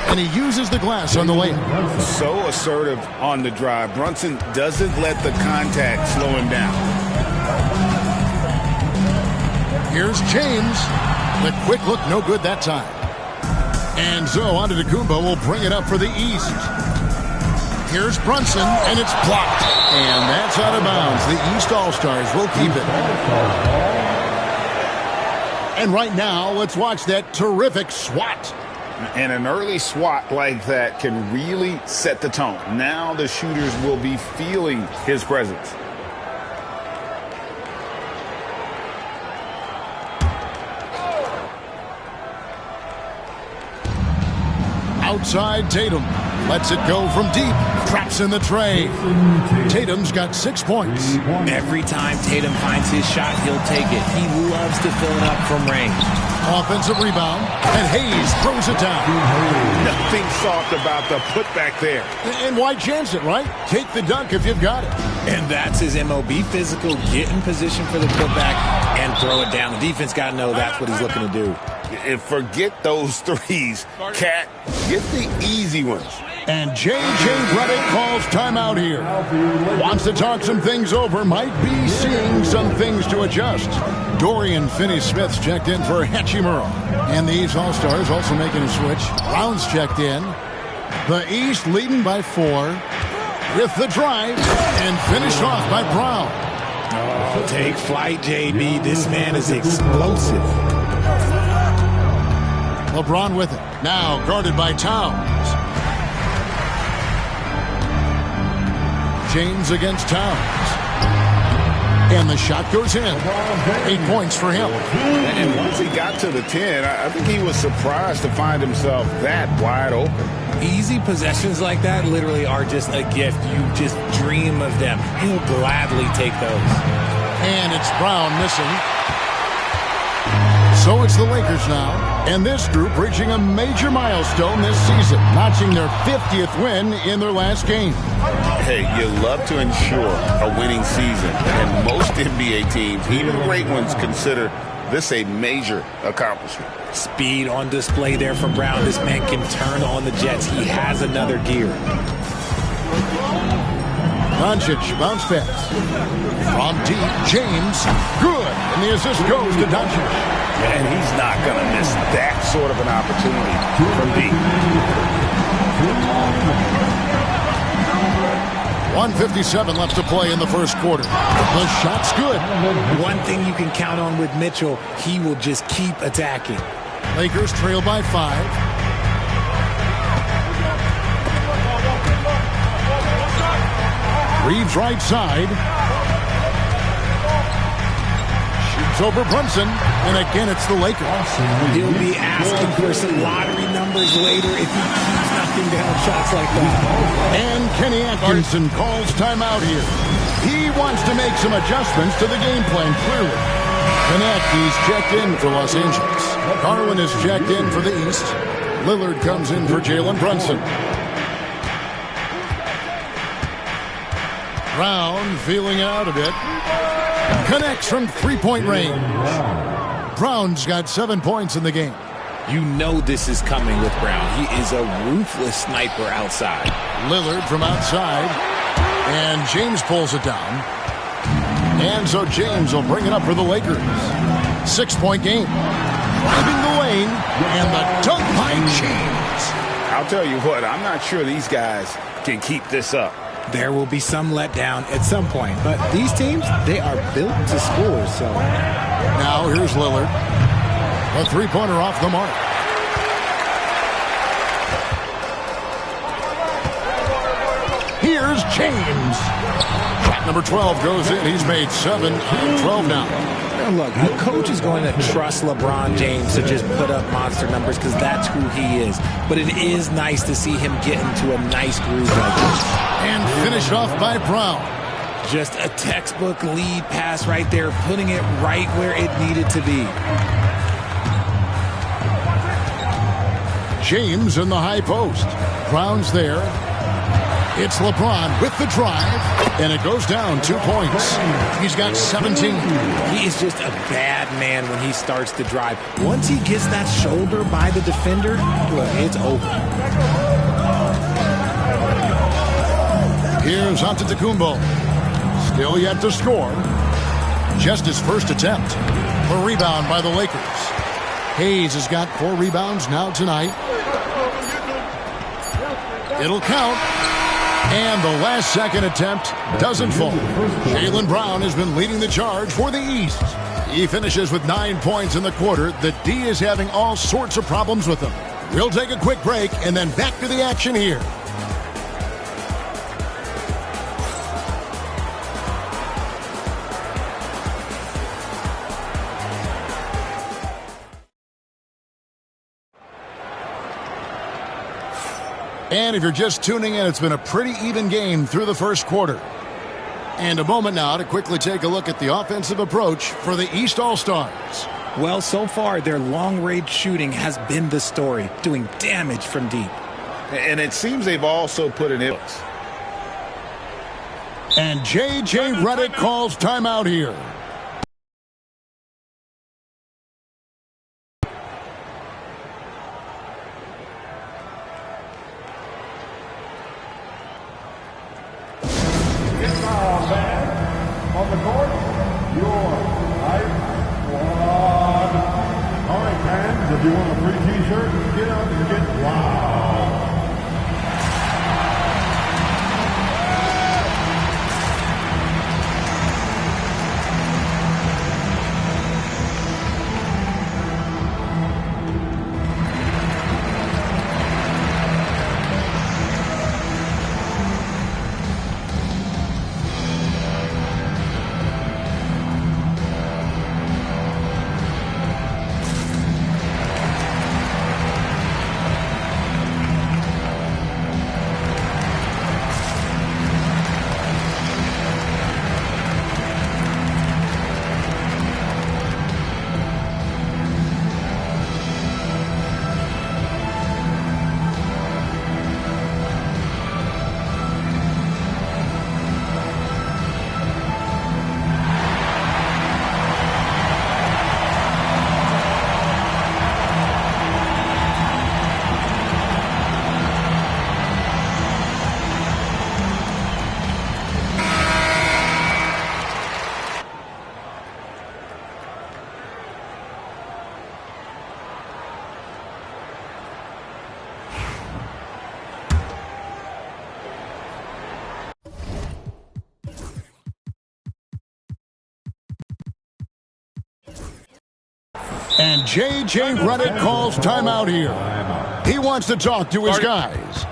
And he uses the glass on the layup. So assertive on the drive. Brunson doesn't let the contact slow him down. Here's James. The quick look, no good that time. And so Antetokounmpo will bring it up for the East. Here's Brunson, and it's blocked. And that's out of bounds. The East All-Stars will keep it. And right now, let's watch that terrific swat. And an early swat like that can really set the tone. Now the shooters will be feeling his presence. Outside Tatum. Lets it go from deep. Traps in the tray. Tatum's got 6 points. Every time Tatum finds his shot, he'll take it. He loves to fill it up from range. Offensive rebound. And Hayes throws it down. Nothing soft about the putback there. And why chance it, right? Take the dunk if you've got it. And that's his MO. Be physical, get in position for the putback, and throw it down. The defense got to know that's what he's looking to do. And forget those threes. Cat, get the easy ones. And J.J. Redick calls timeout timeout here. Wants to talk some things over. Might be seeing some things to adjust. Dorian Finney-Smith's checked in for Hachimura. And the East All-Stars also making a switch. Brown's checked in. The East leading by 4 with the drive and finished off by Brown. Oh, take flight, JB. This man is explosive. LeBron with it. Now guarded by Towns. James against Towns. And the shot goes in. 8 points for him. And once he got to the 10, I think he was surprised to find himself that wide open. Easy possessions like that literally are just a gift. You just dream of them. He'll gladly take those. And it's Brown missing. So it's the Lakers now. And this group reaching a major milestone this season, notching their 50th win in their last game. Hey, you love to ensure a winning season. And most NBA teams, even great ones, consider this a major accomplishment. Speed on display there for Brown. This man can turn on the Jets. He has another gear. Doncic bounce pass. From deep, James. Good. And the assist goes to Doncic. And he's not going to miss that sort of an opportunity from deep. 1:57 left to play in the first quarter. The shot's good. One thing you can count on with Mitchell, he will just keep attacking. Lakers trail by 5. Reeves right side. Shoots over Brunson. And again, it's the Lakers. He'll be asking for some lottery numbers later if he keeps knocking down shots like that. And Kenny Atkinson calls timeout here. He wants to make some adjustments to the game plan, clearly. Konecki's checked in for Los Angeles. Garland is checked in for the East. Lillard comes in for Jalen Brunson. Brown feeling out a bit. Connects from three-point range. Brown's got 7 points in the game. You know this is coming with Brown. He is a ruthless sniper outside. Lillard from outside. And James pulls it down. And so James will bring it up for the Lakers. 6-point game. Driving the lane. And the dunk by James. I'll tell you what, I'm not sure these guys can keep this up. There will be some letdown at some point. But these teams, they are built to score. So now here's Lillard. A three-pointer off the mark. Here's James. Shot number 12 goes in. He's made 7 out of 12 now. Now look, the coach is going to trust LeBron James to just put up monster numbers because that's who he is. But it is nice to see him get into a nice groove like this. And finished off by Brown. Just a textbook lead pass right there, putting it right where it needed to be. James in the high post. Brown's there. It's LeBron with the drive, and it goes down 2 points. He's got 17. He is just a bad man when he starts to drive. Once he gets that shoulder by the defender, look, it's over. Here's Antetokounmpo. Still yet to score. Just his first attempt. A rebound by the Lakers. Hayes has got 4 rebounds now tonight. It'll count. And the last second attempt doesn't fall. Jaylen Brown has been leading the charge for the East. He finishes with 9 points in the quarter. The D is having all sorts of problems with him. We'll take a quick break and then back to the action here. And if you're just tuning in, it's been a pretty even game through the first quarter. And a moment now to quickly take a look at the offensive approach for the East All-Stars. Well, so far, their long-range shooting has been the story, doing damage from deep. And it seems they've also put in hits. And J.J. Redick calls timeout here. foul band. On the court, your life squad. All right, fans, if you want a free t-shirt, get up and get loud. And J.J. Redick calls timeout here. He wants to talk to his guys.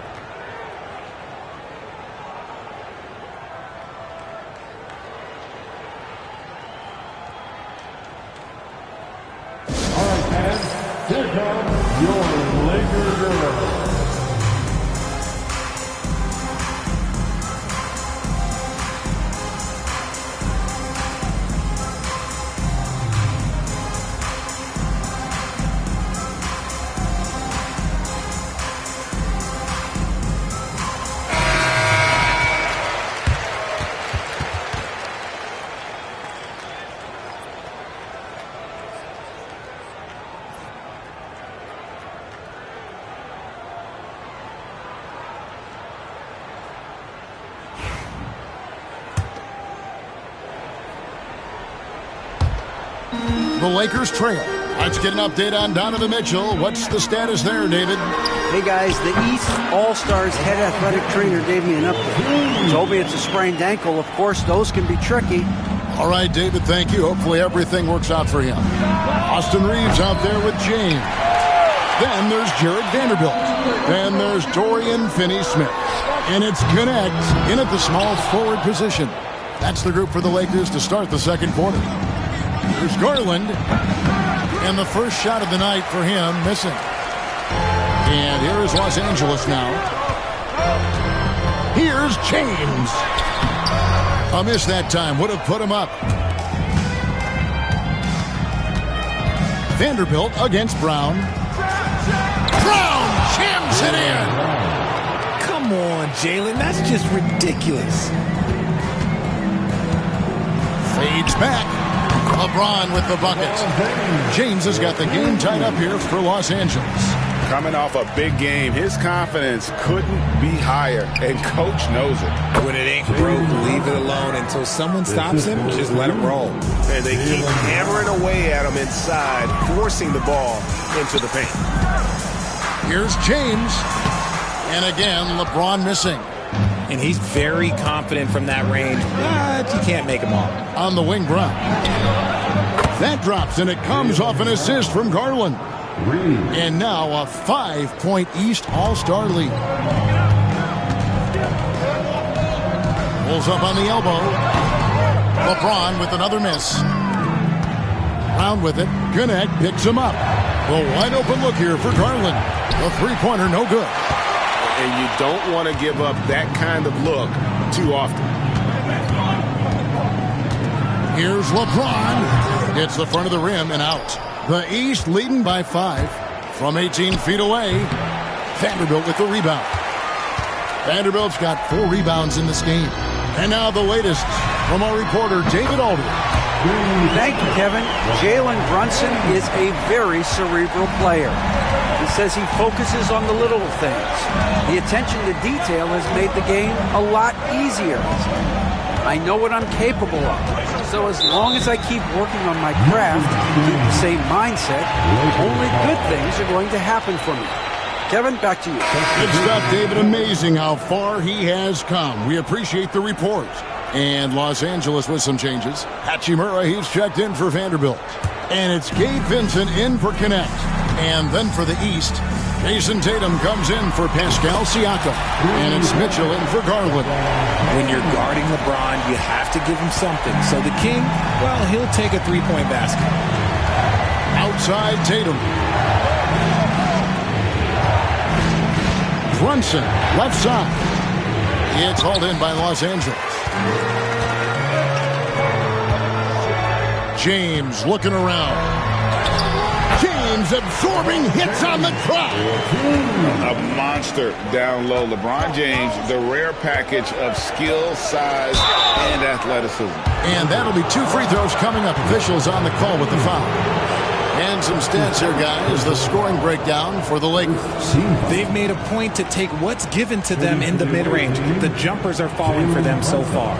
All right, fans, here comes your Lakers girls. The Lakers trail. Let's get an update on Donovan Mitchell. What's the status there, David? Hey, guys, the East All-Stars head athletic trainer gave me an update. Told me it's a sprained ankle. Of course, those can be tricky. All right, David, thank you. Hopefully everything works out for him. Austin Reeves out there with James. Then there's Jared Vanderbilt. Then there's Dorian Finney-Smith. And it's Connect in at the small forward position. That's the group for the Lakers to start the second quarter. There's Garland. And the first shot of the night for him missing. And here is Los Angeles now. Here's James. A miss that time. Would have put him up. Vanderbilt against Brown. Brown jams it in. Come on, Jalen. That's just ridiculous. Fades back. LeBron with the bucket. James has got the game tied up here for Los Angeles. Coming off a big game, his confidence couldn't be higher, and Coach knows it. When it ain't broke, leave it alone until someone stops him. Just let him roll. And they keep hammering away at him inside, forcing the ball into the paint. Here's James. And again, LeBron missing. And he's very confident from that range, but you can't make him all. On the wing, Brown. That drops, and it comes off an assist from Garland. And now a 5-point East All-Star lead. Pulls up on the elbow. LeBron with another miss. Brown with it. Connect picks him up. The wide open look here for Garland. The three-pointer no good. And you don't want to give up that kind of look too often. Here's LeBron. Hits the front of the rim and out. The East leading by 5 from 18 feet away. Vanderbilt with the rebound. Vanderbilt's got 4 rebounds in this game. And now the latest from our reporter, David Alder. Thank you, Kevin. Jalen Brunson is a very cerebral player. He says he focuses on the little things. The attention to detail has made the game a lot easier. I know what I'm capable of. So as long as I keep working on my craft, keep the same mindset, only good things are going to happen for me. Kevin, back to you. Good stuff, David. Amazing how far he has come. We appreciate the report. And Los Angeles with some changes. Hachimura, he's checked in for Vanderbilt. And it's Gabe Vincent in for Connect. And then for the East, Jason Tatum comes in for Pascal Siakam. And it's Mitchell in for Garland. When you're guarding LeBron, you have to give him something. So the King, well, he'll take a three-point basket. Outside Tatum. Brunson, left side. It's hauled in by Los Angeles. James looking around. James absorbing hits on the crowd. A monster down low. LeBron James, the rare package of skill, size, and athleticism. And that'll be 2 free throws coming up. Officials on the call with the foul. And some stats here, guys. The scoring breakdown for the Lakers. They've made a point to take what's given to them in the mid-range. The jumpers are falling for them so far.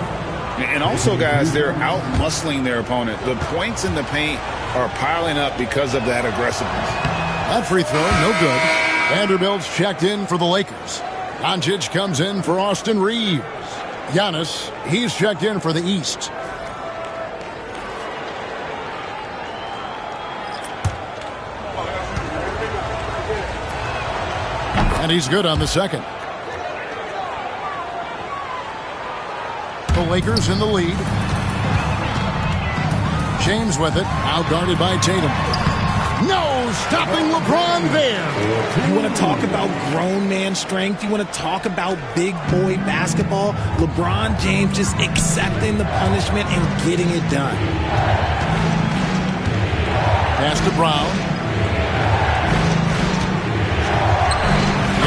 And also, guys, they're out-muscling their opponent. The points in the paint are piling up because of that aggressiveness. That free throw, no good. Vanderbilt's checked in for the Lakers. Doncic comes in for Austin Reeves. Giannis, he's checked in for the East. And he's good on the second. The Lakers in the lead. James with it. Outguarded by Tatum. No, stopping LeBron there. You want to talk about grown man strength? You want to talk about big boy basketball? LeBron James just accepting the punishment and getting it done. Pass to Brown.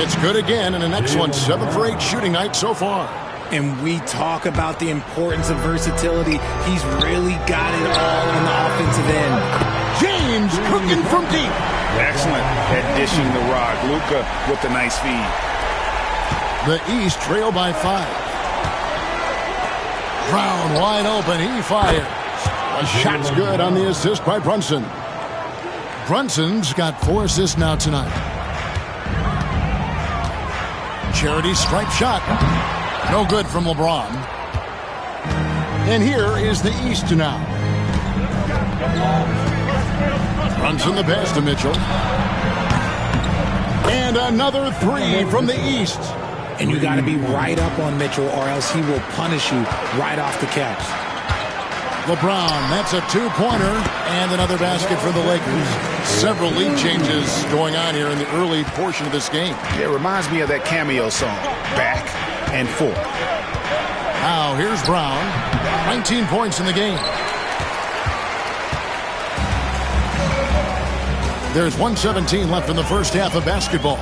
It's good again, and an excellent 7 for 8 shooting night so far. And we talk about the importance of versatility. He's really got it all on the offensive end. James cooking from deep. Excellent at dishing the rock. Luka with the nice feed. The East trail by 5. Brown wide open. He fires. A shot's good on the assist by Brunson. Brunson's got 4 assists now tonight. Charity stripe shot. No good from LeBron. And here is the East now. Brunson the pass to Mitchell. And another 3 from the East. And you got to be right up on Mitchell or else he will punish you right off the catch. LeBron, that's a 2-pointer and another basket for the Lakers. Several lead changes going on here in the early portion of this game. It reminds me of that cameo song, Back and Forth. Now here's Brown, 19 points in the game. There's 1:17 left in the first half of basketball.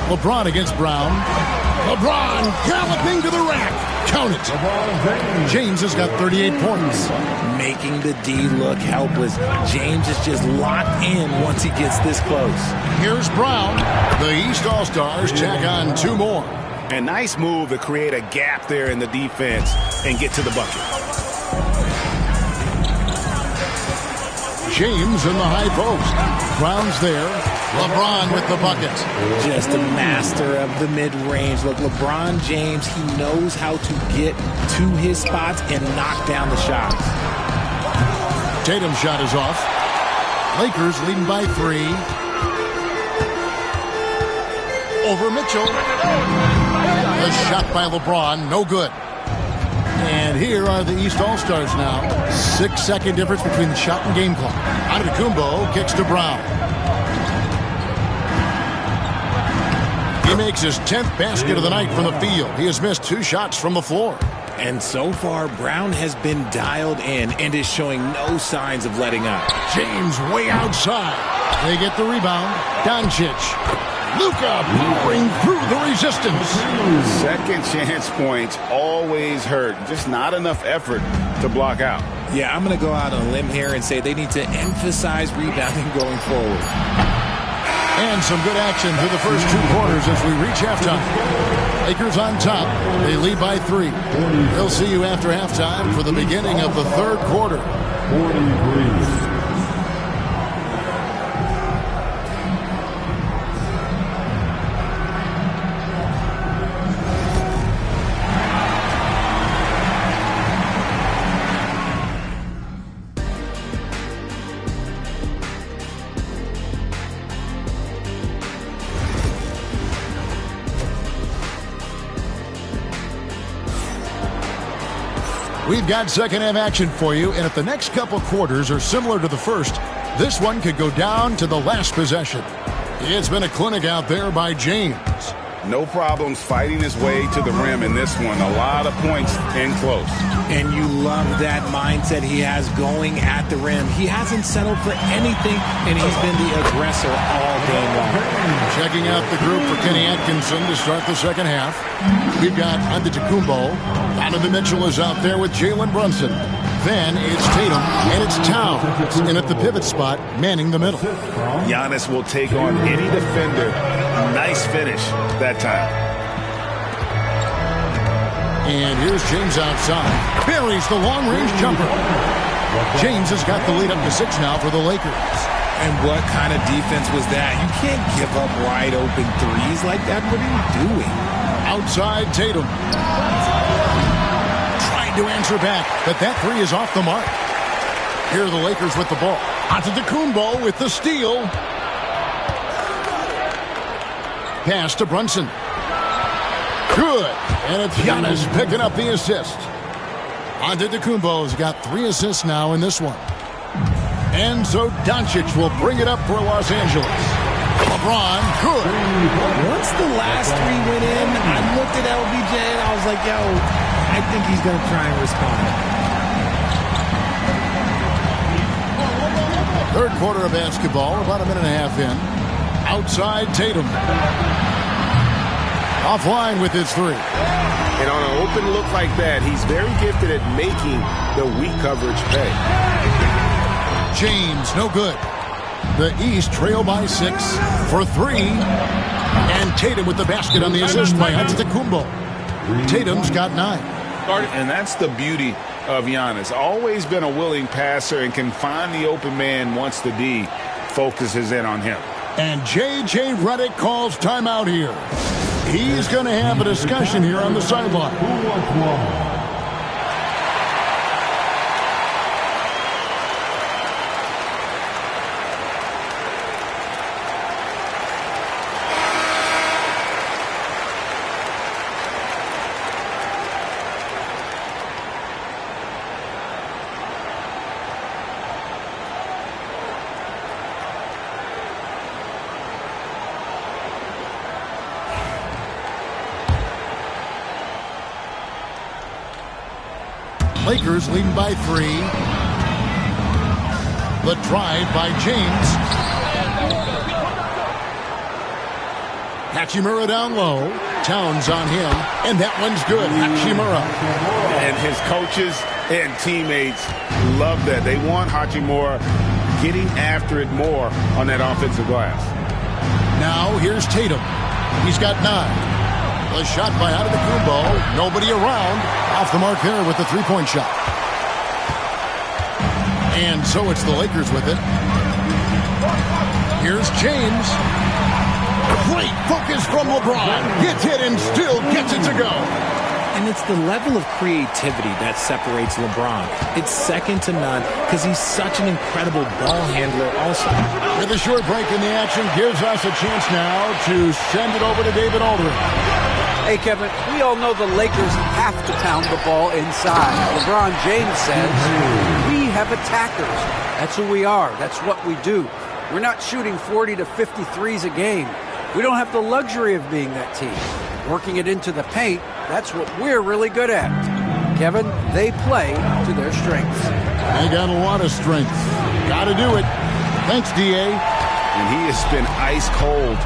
LeBron against Brown. LeBron galloping to the rack. Count it. James has got 38 points. Making the D look helpless. James is just locked in once he gets this close. Here's Brown. The East All-Stars tack on 2 more. A nice move to create a gap there in the defense and get to the bucket. James in the high post. Brown's there. LeBron with the bucket. Just a master of the mid-range. Look, LeBron James, he knows how to get to his spots and knock down the shots. Tatum's shot is off. Lakers leading by 3. Over Mitchell. The shot by LeBron, no good. And here are the East All-Stars now. 6-second difference between the shot and game clock. Antetokounmpo kicks to Brown. He makes his 10th basket of the night from the field. He has missed 2 shots from the floor. And so far, Brown has been dialed in and is showing no signs of letting up. James way outside. They get the rebound. Doncic. Luka pouring through the resistance. Second chance points always hurt. Just not enough effort to block out. Yeah, I'm going to go out on a limb here and say they need to emphasize rebounding going forward. And some good action through the first 2 quarters as we reach halftime. Lakers on top. They lead by 3. They'll see you after halftime for the beginning of the third quarter. 43. We've got second half action for you, and if the next couple quarters are similar to the first, this one could go down to the last possession. It's been a clinic out there by James. No problems fighting his way to the rim in this one. A lot of points in close. And you love that mindset he has going at the rim. He hasn't settled for anything, and he's been the aggressor all game long. Checking out the group for Kenny Atkinson to start the second half. We've got Antetokounmpo. Donovan Mitchell is out there with Jalen Brunson. Then it's Tatum, and it's Towns. And at the pivot spot, manning the middle. Giannis will take on any defender. Nice finish that time. And here's James outside. Buries the long-range jumper. James has got the lead up to 6 now for the Lakers. And what kind of defense was that? You can't give up wide open threes like that. What are you doing? Outside Tatum. Trying to answer back, but that 3 is off the mark. Here are the Lakers with the ball. Antetokounmpo with the steal. Pass to Brunson. Good. And it's Giannis picking up the assist. Antetokounmpo's got 3 assists now in this one. And so Doncic will bring it up for Los Angeles. LeBron, good. Once the last 3 went in, I looked at LBJ and I was like, yo, I think he's going to try and respond. Third quarter of basketball, about a minute and a half in. Outside Tatum. Offline with his 3. And on an open look like that, he's very gifted at making the weak coverage pay. James, no good. The East trail by 6 for 3. And Tatum with the basket on the assist by Antetokounmpo. Tatum's got 9. And that's the beauty of Giannis. Always been a willing passer and can find the open man once the D focuses in on him. And J.J. Redick calls timeout here. He's going to have a discussion here on the sideline. Who wants one? Lakers leading by 3. The drive by James. Hachimura down low. Towns on him. And that one's good. Hachimura. And his coaches and teammates love that. They want Hachimura getting after it more on that offensive glass. Now here's Tatum. He's got 9. The shot by Antetokounmpo. Nobody around. Off the mark there with the 3-point shot. And so it's the Lakers with it. Here's James. Great focus from LeBron. Gets hit and still gets it to go. And it's the level of creativity that separates LeBron. It's second to none because he's such an incredible ball handler also. With a short break in the action gives us a chance now to send it over to David Aldridge. Hey, Kevin, we all know the Lakers have to pound the ball inside. LeBron James says, we have attackers. That's who we are. That's what we do. We're not shooting 40 to 50 threes a game. We don't have the luxury of being that team. Working it into the paint, that's what we're really good at. Kevin, they play to their strengths. They got a lot of strength. Got to do it. Thanks, D.A. And he has been ice cold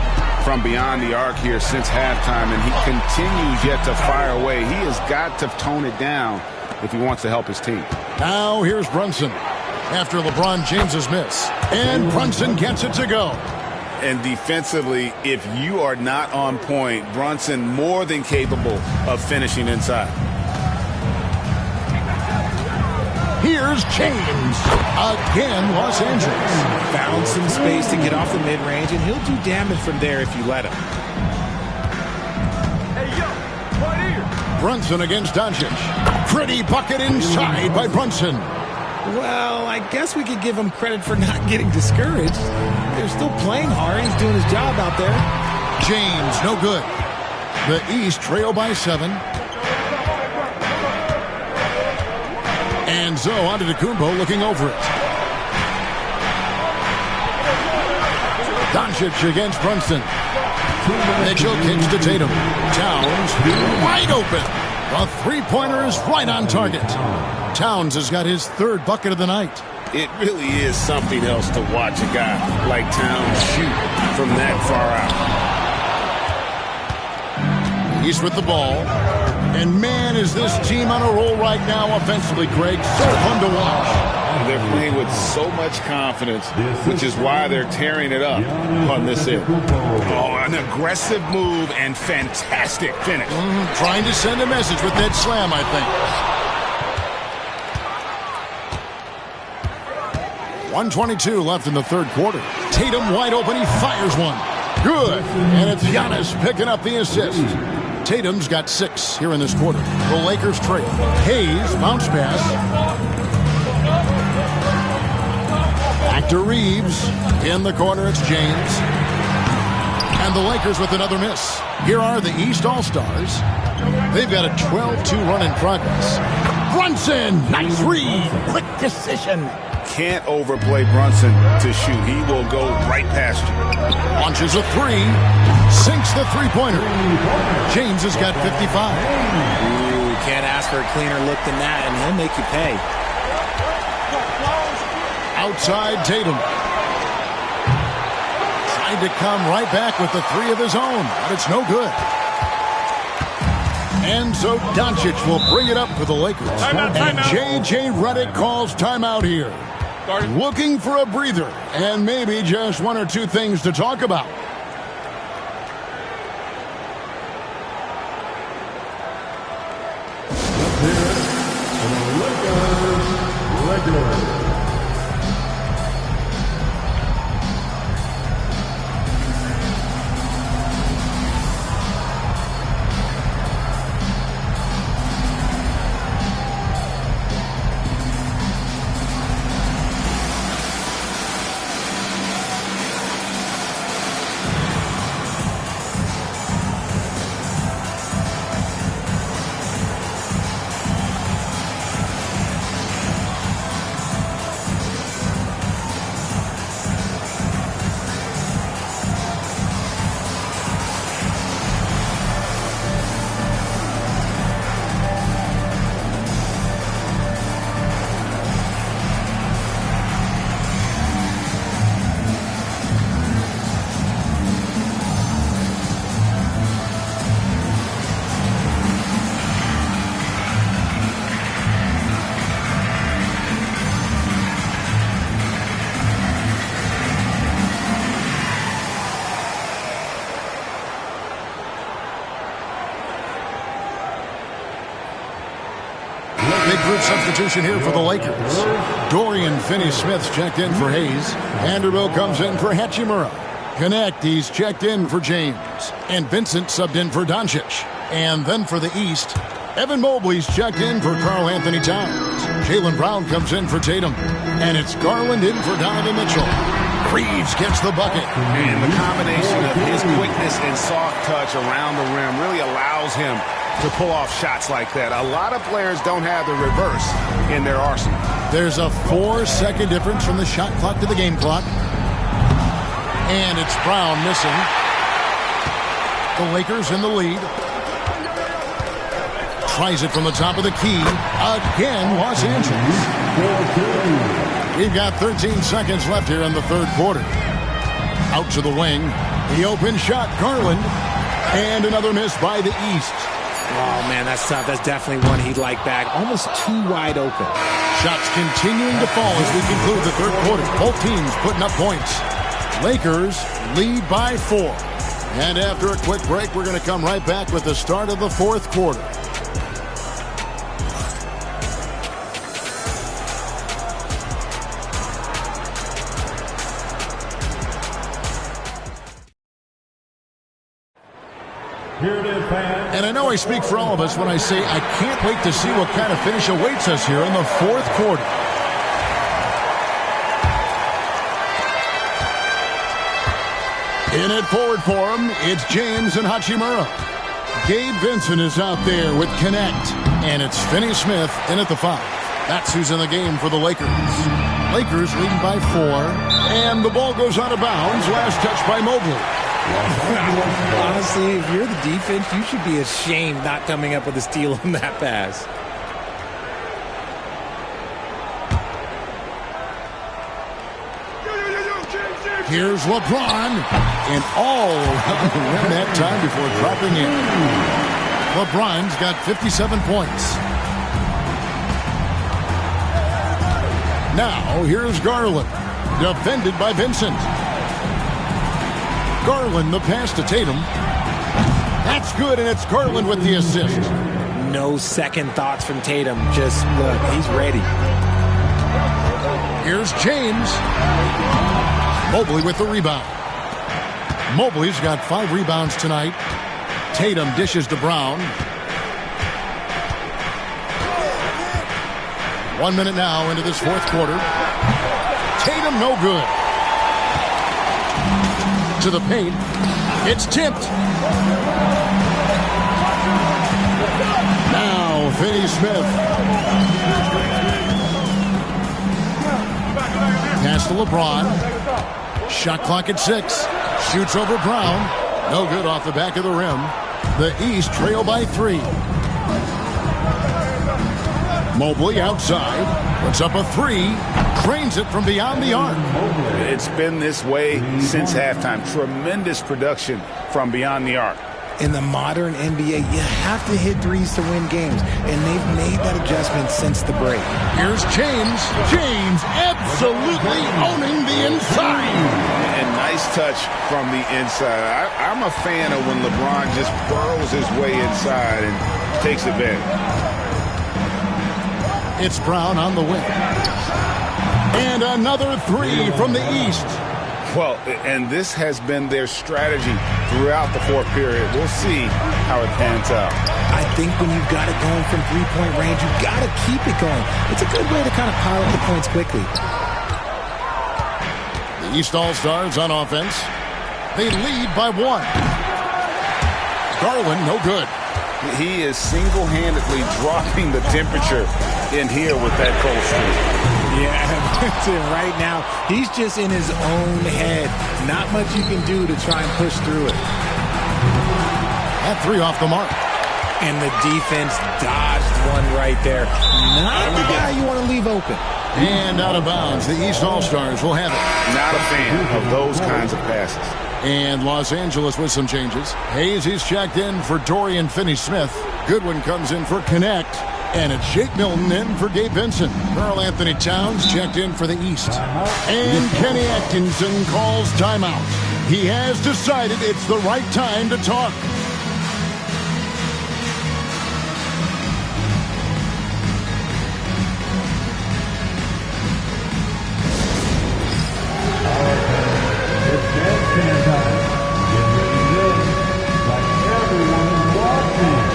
from beyond the arc here since halftime, and he continues yet to fire away. He has got to tone it down if he wants to help his team. Now here's Brunson after LeBron James's miss. And Brunson gets it to go. And defensively, if you are not on point, Brunson more than capable of finishing inside. Here's James. Again, Los Angeles. Found some space to get off the mid-range, and he'll do damage from there if you let him. Hey, yo, right here. Brunson against Doncic. Pretty bucket inside by Brunson. Well, I guess we could give him credit for not getting discouraged. They're still playing hard. He's doing his job out there. James, no good. The East trail by 7. And Zoe Antetokounmpo looking over it. Doncic against Brunson. Mitchell kicks to Tatum. Towns wide open. The three-pointer is right on target. Towns has got his 3rd bucket of the night. It really is something else to watch a guy like Towns shoot from that far out. He's with the ball. And man, is this team on a roll right now offensively, Greg. So fun to watch. They're playing with so much confidence, which is why they're tearing it up on this end. Oh, an aggressive move and fantastic finish. Trying to send a message with that slam, I think. 1:22 left in the 3rd quarter. Tatum wide open. He fires one. Good. And it's Giannis picking up the assist. Tatum's got 6 here in this quarter. The Lakers trail. Hayes, bounce pass. Back to Reeves. In the corner, it's James. And the Lakers with another miss. Here are the East All-Stars. They've got a 12-2 run in progress. Brunson, nice read. Quick decision. Can't overplay Brunson to shoot. He will go right past you. Launches a 3. Sinks the three-pointer. James has got 55. Ooh, can't ask for a cleaner look than that, and he'll make you pay. Outside Tatum. Tried to come right back with the 3 of his own, but it's no good. And so Doncic will bring it up for the Lakers. And J.J. Redick calls timeout here. Looking for a breather and maybe just 1 or 2 things to talk about. Big group substitution here for the Lakers. Dorian Finney-Smith's checked in for Hayes. Vanderbilt comes in for Hachimura. Connect, he's checked in for James. And Vincent subbed in for Doncic. And then for the East, Evan Mobley's checked in for Karl Anthony Towns. Jaylen Brown comes in for Tatum. And it's Garland in for Donovan Mitchell. Reeves gets the bucket. And the combination of his quickness and soft touch around the rim really allows him to pull off shots like that. A lot of players don't have the reverse in their arsenal. There's a 4-second difference from the shot clock to the game clock. And it's Brown missing. The Lakers in the lead. Tries it from the top of the key. Again, Los Angeles. We've got 13 seconds left here in the 3rd quarter. Out to the wing. The open shot, Garland. And another miss by the East. Oh, man, that's tough. That's definitely one he'd like back. Almost too wide open. Shots continuing to fall as we conclude the 3rd quarter. Both teams putting up points. Lakers lead by 4. And after a quick break, we're going to come right back with the start of the fourth quarter. Here it is, fans. And I know I speak for all of us when I say I can't wait to see what kind of finish awaits us here in the fourth quarter. In it forward for him, it's James and Hachimura. Gabe Vincent is out there with Connect. And it's Finney Smith in at the 5. That's who's in the game for the Lakers. Lakers leading by 4. And the ball goes out of bounds. Last touch by Mobley. Honestly, if you're the defense, you should be ashamed not coming up with a steal on that pass. Here's LeBron, and all around the rim that time before dropping in. LeBron's got 57 points. Now, here's Garland, defended by Vincent. Garland, the pass to Tatum. That's good, and it's Garland with the assist. No second thoughts from Tatum. Just look, he's ready. Here's James. Mobley with the rebound. Mobley's got 5 rebounds tonight. Tatum dishes to Brown. 1 minute now into this fourth quarter. Tatum no good. To the paint. It's tipped. Now Finney Smith. Pass to LeBron. Shot clock at 6. Shoots over Brown. No good off the back of the rim. The East trail by 3. Mobley outside. Puts up a 3. Cranes it from beyond the arc. It's been this way since halftime. Tremendous production from beyond the arc. In the modern NBA, you have to hit threes to win games, and they've made that adjustment since the break. Here's James. James absolutely owning the inside. And nice touch from the inside. I'm a fan of when LeBron just burrows his way inside and takes advantage. It's Brown on the wing. And another 3 from the East. Well, and this has been their strategy throughout the fourth period. We'll see how it pans out. I think when you've got it going from three-point range, you've got to keep it going. It's a good way to kind of pile up the points quickly. The East All-Stars on offense. They lead by 1. Garland, no good. He is single-handedly dropping the temperature in here with that cold streak. Yeah, right now, he's just in his own head. Not much you can do to try and push through it. That 3 off the mark. And the defense dodged one right there. Not the guy you want to leave open. And out of bounds. The East All-Stars will have it. Not a fan of those kinds of passes. And Los Angeles with some changes. Hayes is checked in for Dorian Finney-Smith. Goodwin comes in for Connect. And it's Shake Milton in for Gabe Vincent. Karl Anthony Towns checked in for the East. And Kenny Atkinson calls timeout. He has decided it's the right time to talk. It's dance time. Get ready to live like everyone is watching.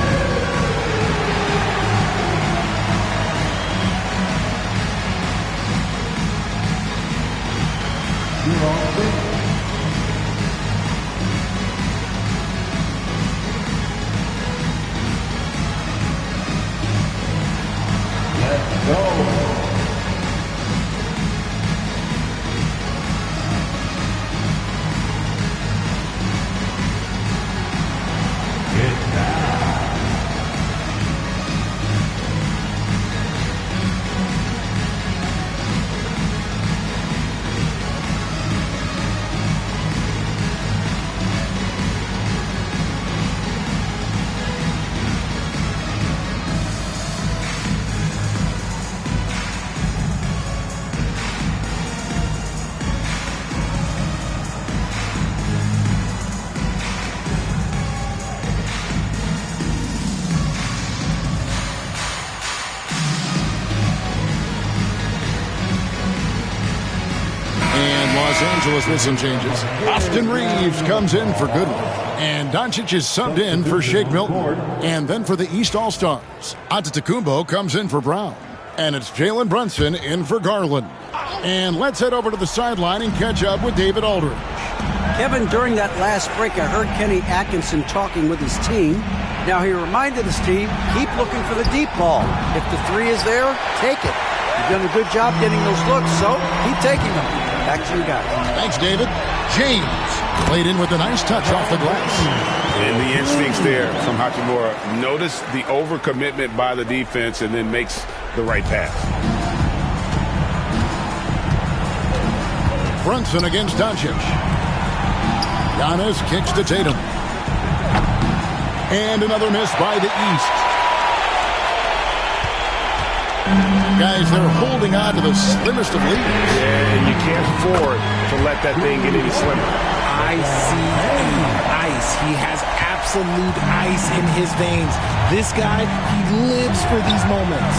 Angeles with some changes. Austin Reeves comes in for Goodwin. And Doncic is subbed in for Shake Milton. And then for the East All-Stars, Antetokounmpo comes in for Brown. And it's Jalen Brunson in for Garland. And let's head over to the sideline and catch up with David Aldridge. Kevin, during that last break, I heard Kenny Atkinson talking with his team. Now he reminded his team, keep looking for the deep ball. If the three is there, take it. You've done a good job getting those looks, so keep taking them. Back to you guys. Thanks, David. James played in with a nice touch off the glass. And the instincts there from Hachimura. Notice the overcommitment by the defense and then makes the right pass. Brunson against Doncic. Giannis kicks to Tatum. And another miss by the East. Guys, they're holding on to the slimmest of leads. Yeah, and you can't afford to let that thing get any slimmer. Ice. He has absolute ice in his veins. This guy, he lives for these moments.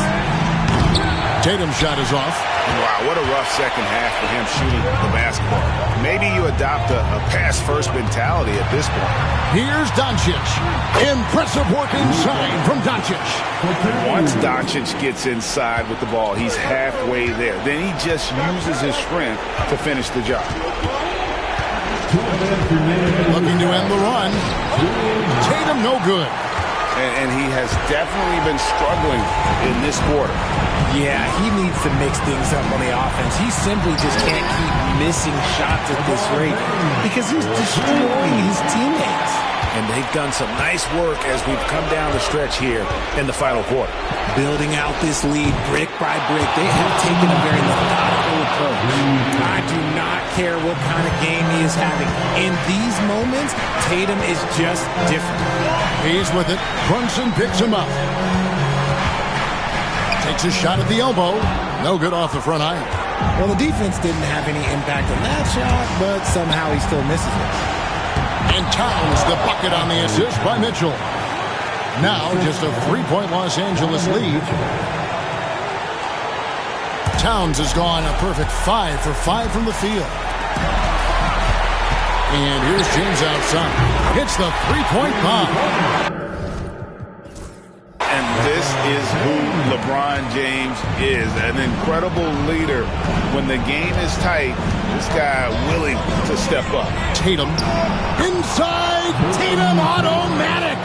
Tatum's shot is off. Wow, what a rough second half for him shooting the basketball. Maybe you adopt a pass-first mentality at this point. Here's Doncic. Impressive work inside from Doncic. Once Doncic gets inside with the ball, he's halfway there. Then he just uses his strength to finish the job. Looking to end the run. Tatum no good. And he has definitely been struggling in this quarter. Yeah, he needs to mix things up on the offense. He simply just can't keep missing shots at this rate because he's destroying his teammates. And they've done some nice work as we've come down the stretch here in the final quarter. Building out this lead brick by brick. They have taken a very methodical approach. I do not care what kind of game he is having. In these moments, Tatum is just different. He's with it. Brunson picks him up. Takes a shot at the elbow. No good off the front iron. Well, the defense didn't have any impact on that shot, but somehow he still misses it. And Towns the bucket on the assist by Mitchell. Now just a 3-point Los Angeles lead. Towns has gone a perfect 5 for 5 from the field. And here's James outside. Hits the 3-point bomb. And this is who LeBron James is, an incredible leader. When the game is tight, this guy willing to step up. Tatum inside. Tatum automatic.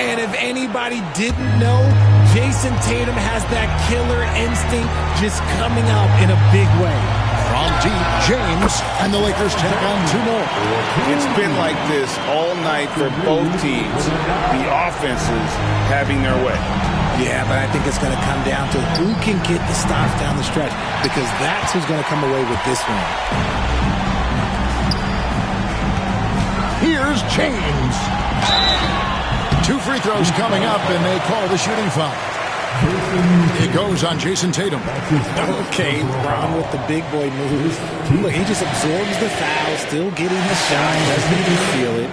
And if anybody didn't know, Jason Tatum has that killer instinct just coming out in a big way. From deep, James, and the Lakers take on 2 more. It's been like this all night for both teams. The offenses having their way. Yeah, but I think it's going to come down to who can get the stops down the stretch, because that's who's going to come away with this one. Here's James. 2 free throws coming up, and they call the shooting foul. It goes on Jason Tatum. Okay, LeBron with the big boy moves. Look, he just absorbs the foul, still getting the shot, doesn't even feel it.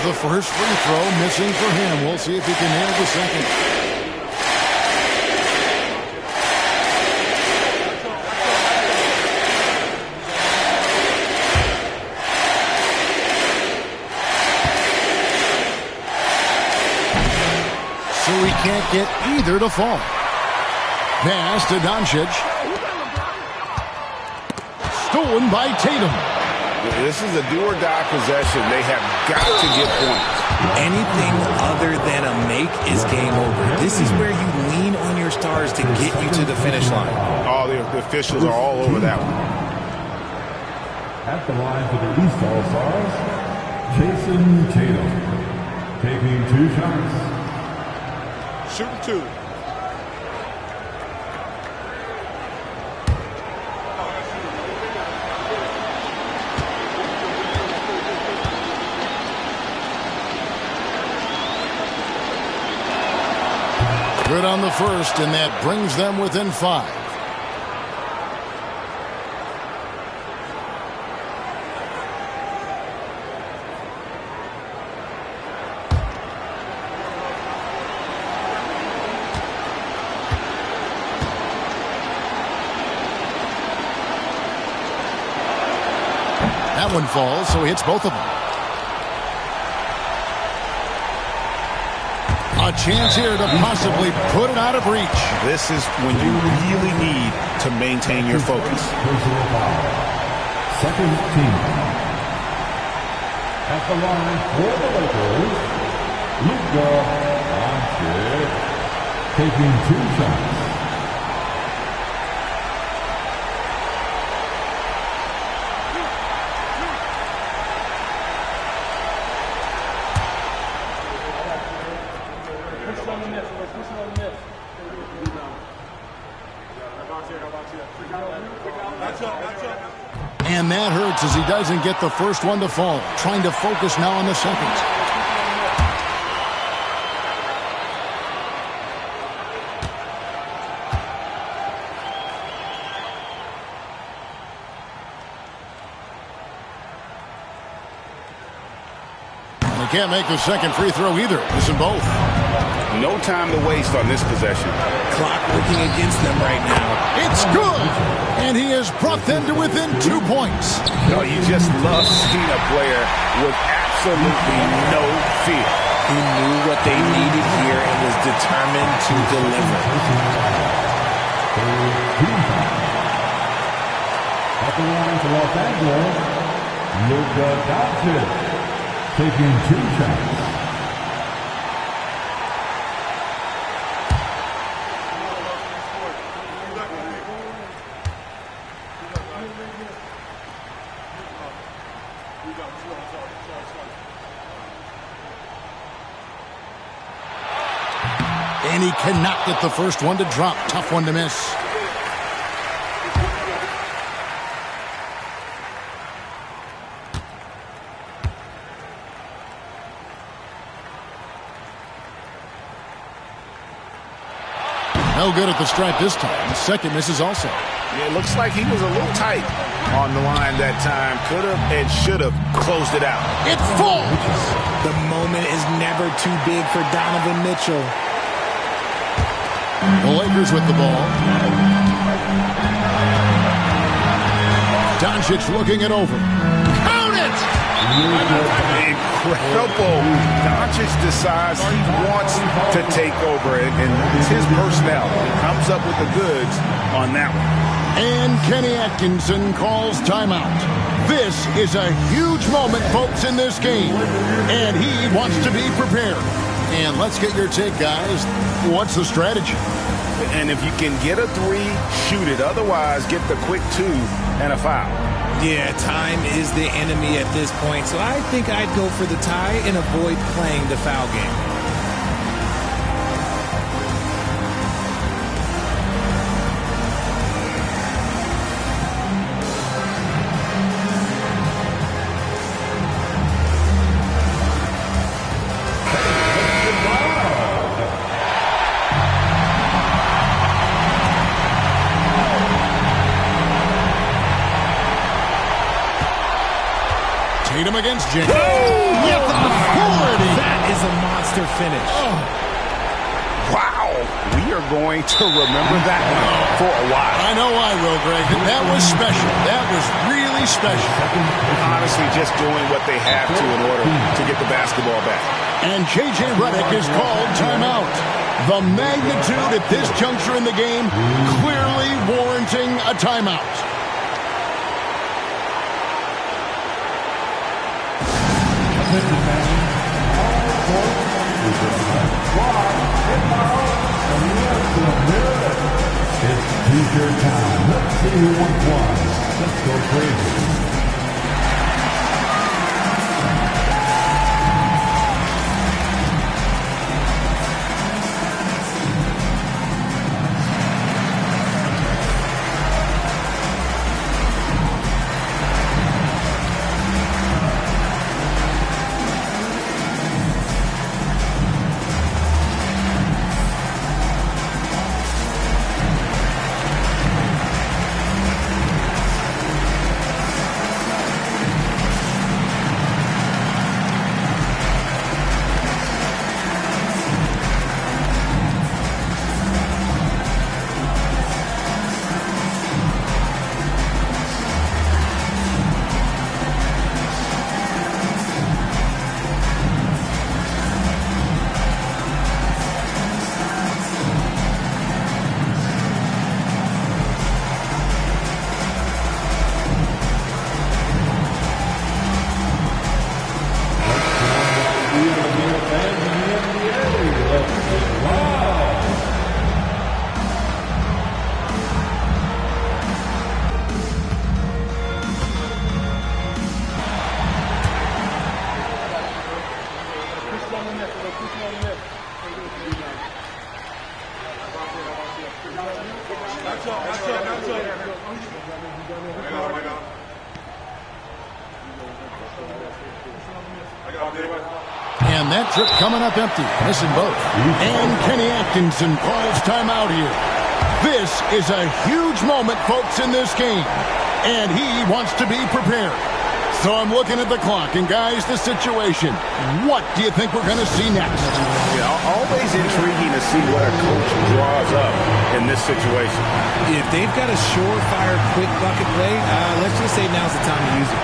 The first free throw missing for him. We'll see if he can nail the second. So he can't get either to fall. Pass to Doncic. Stolen by Tatum. This is a do-or-die possession. They have got to get points. Anything other than a make is game over. This is where you lean on your stars to get you to the finish line. Oh, the officials are all over that one. At the line for the East All-Stars, Jason Tatum, taking 2 shots. Shooting 2. Good on the first, and that brings them within 5. That one falls, so he hits both of them. A chance here to possibly put it out of reach. This is when you really need to maintain your focus. Second team. At the line for the Lakers, Luka Doncic taking 2 shots. And that hurts as he doesn't get the first one to fall. Trying to focus now on the second. They can't make the second free throw either. Missing both. No time to waste on this possession. Clock working against them right now. It's good! And he has brought them to within 2 points. No, you just love seeing a player with absolutely no fear. He knew what they needed here and was determined to deliver. At the line for Los Angeles, Luka Doncic taking 2 shots. And he cannot get the first one to drop. Tough one to miss. No good at the stripe this time. The second misses also. Yeah, it looks like he was a little tight on the line that time. Could have and should have closed it out. It falls! The moment is never too big for Donovan Mitchell. The Lakers with the ball. Doncic looking it over. Count it! Incredible. Doncic decides he wants to take over, and it's his personnel. Comes up with the goods on that one. And Kenny Atkinson calls timeout. This is a huge moment, folks, in this game. And he wants to be prepared. And let's get your take, guys. What's the strategy? And if you can get a 3, shoot it. Otherwise, get the quick 2 and a foul. Yeah, time is the enemy at this point, so I think I'd go for the tie and avoid playing the foul game. Tatum against James. With authority. That is a monster finish. Oh. Wow. We are going to remember that for a while. I know I will, Greg. That was special. That was really special. Honestly, just doing what they have to in order to get the basketball back. And J.J. Redick is called timeout. The magnitude at this juncture in the game clearly warranting a timeout. It's t-shirt time. Let's see who wants one. Let's go crazy. And that trip coming up empty, missing both. And Kenny Atkinson calls timeout here. This is a huge moment, folks, in this game. And he wants to be prepared. So I'm looking at the clock, and guys, the situation. What do you think we're going to see next? Yeah, always intriguing to see what a coach draws up in this situation. If they've got a surefire, quick bucket play, let's just say now's the time to use it.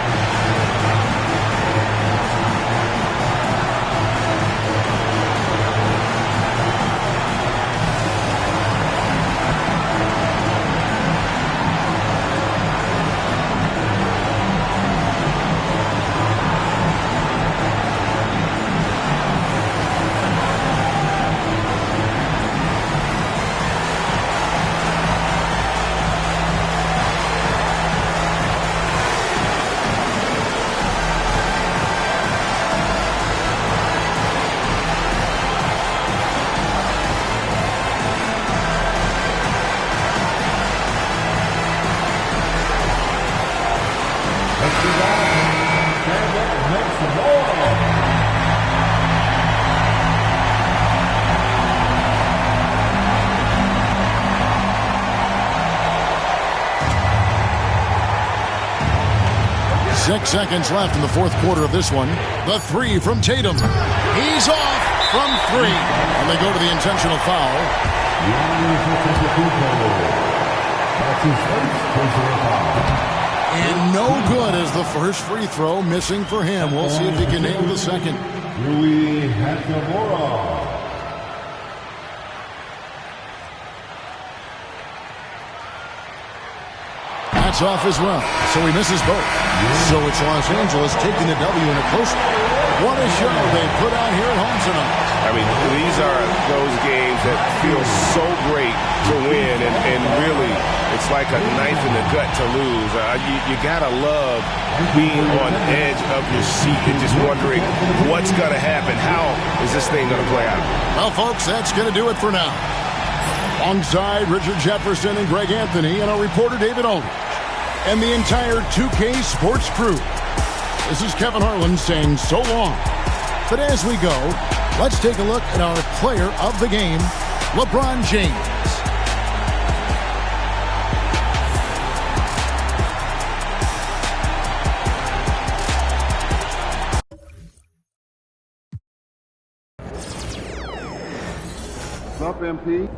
Six seconds left in the fourth quarter of this one. The three from Tatum. He's off from three. And they go to the intentional foul. And no good as the first free throw missing for him. We'll see if he can nail the second. That's off as well, so he misses both. So it's Los Angeles taking the W in a close one. What a show they put on here at home tonight. I mean, these are those games that feel so great to win, and really, it's like a knife in the gut to lose. You gotta love being on the edge of your seat and just wondering what's gonna happen. How is this thing gonna play out? Well, folks, that's gonna do it for now. Alongside Richard Jefferson and Greg Anthony and our reporter David Aldridge and the entire 2K Sports crew. This is Kevin Harlan saying so long. But as we go, let's take a look at our player of the game, LeBron James. What's up, MP?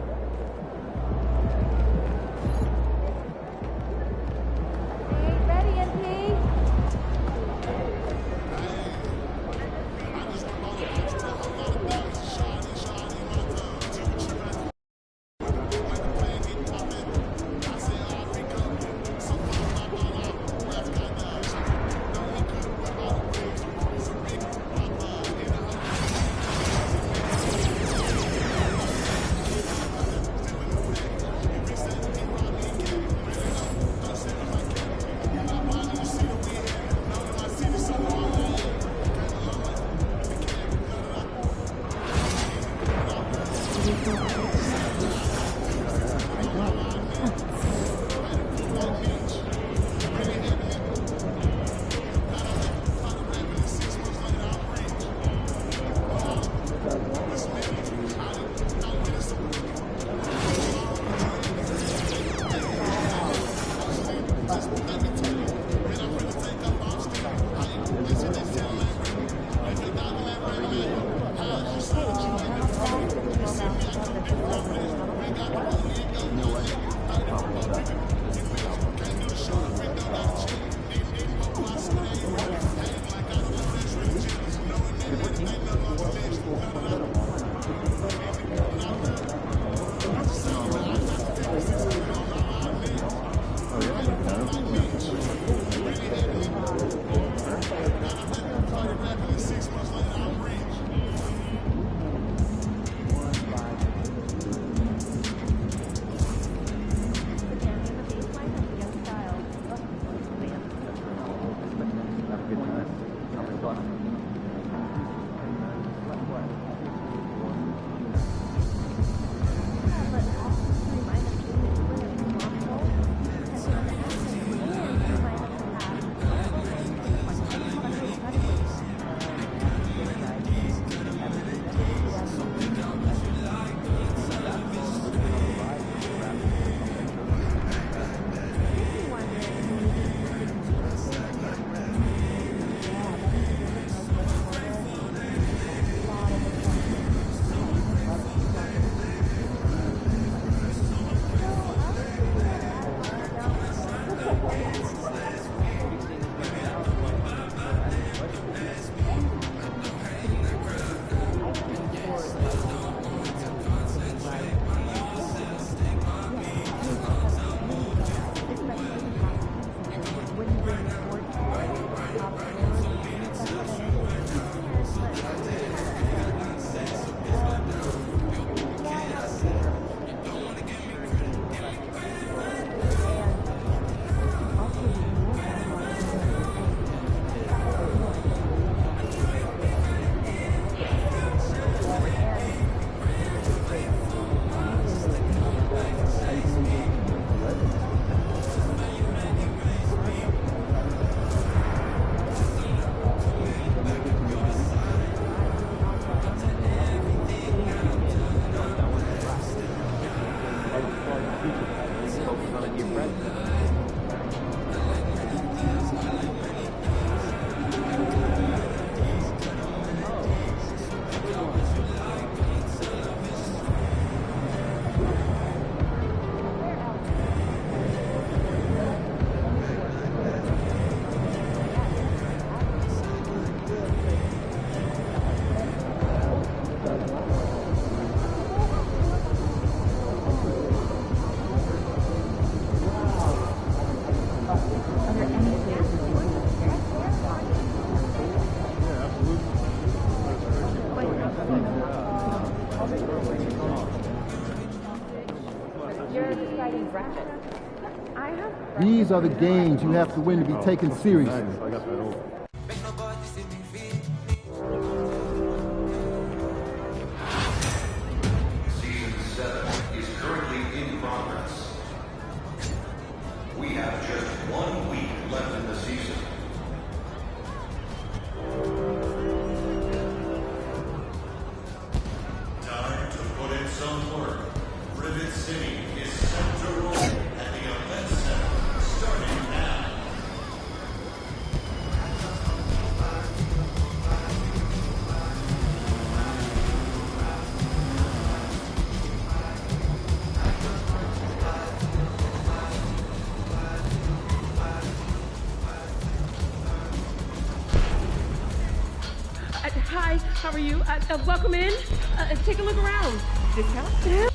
These are the games you have to win to be taken seriously. Season 7 is currently in progress. We have just 1 week left in the season. Time to put in some work. Rivet City is set to roll at the event center, starting now. Hi, how are you? Welcome in. Take a look around. Discount?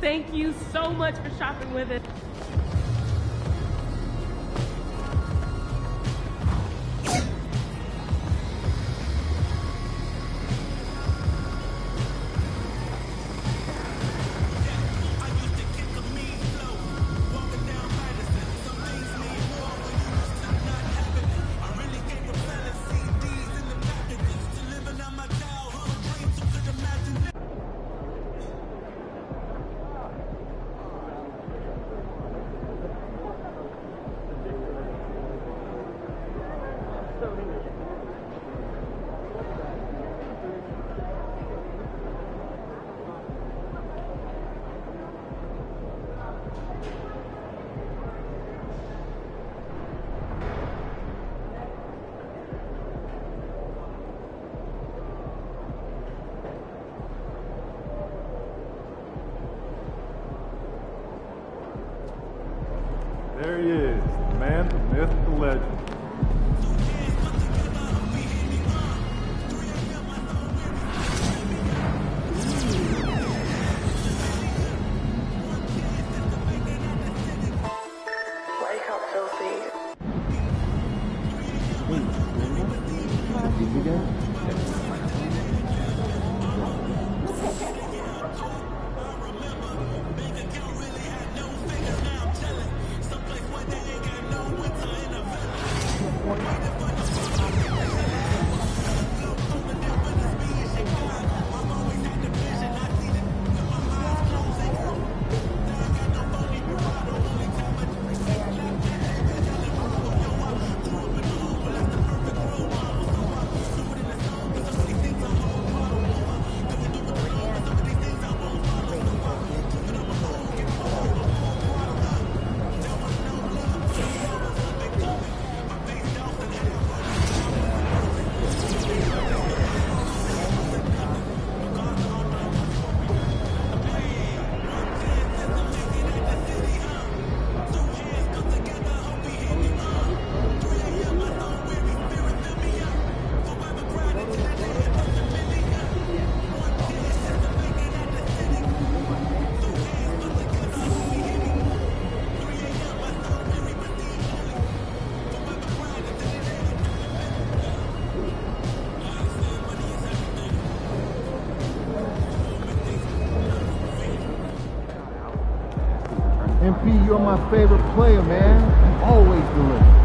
Thank you so much for shopping with us. There he is, the man, the myth, the legend. Wake up, filthy. Did you get? Someplace where they ain't got no winter in the village. MP, you're my favorite player, man. You always deliver.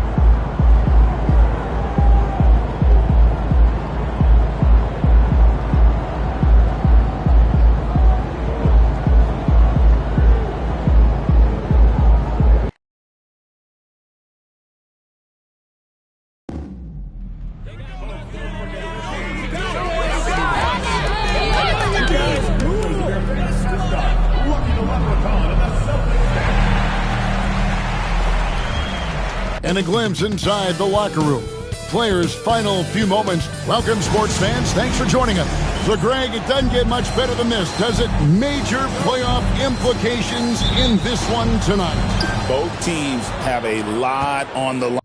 And a glimpse inside the locker room. Players' final few moments. Welcome, sports fans. Thanks for joining us. So, Greg, it doesn't get much better than this, does it? Major playoff implications in this one tonight. Both teams have a lot on the line.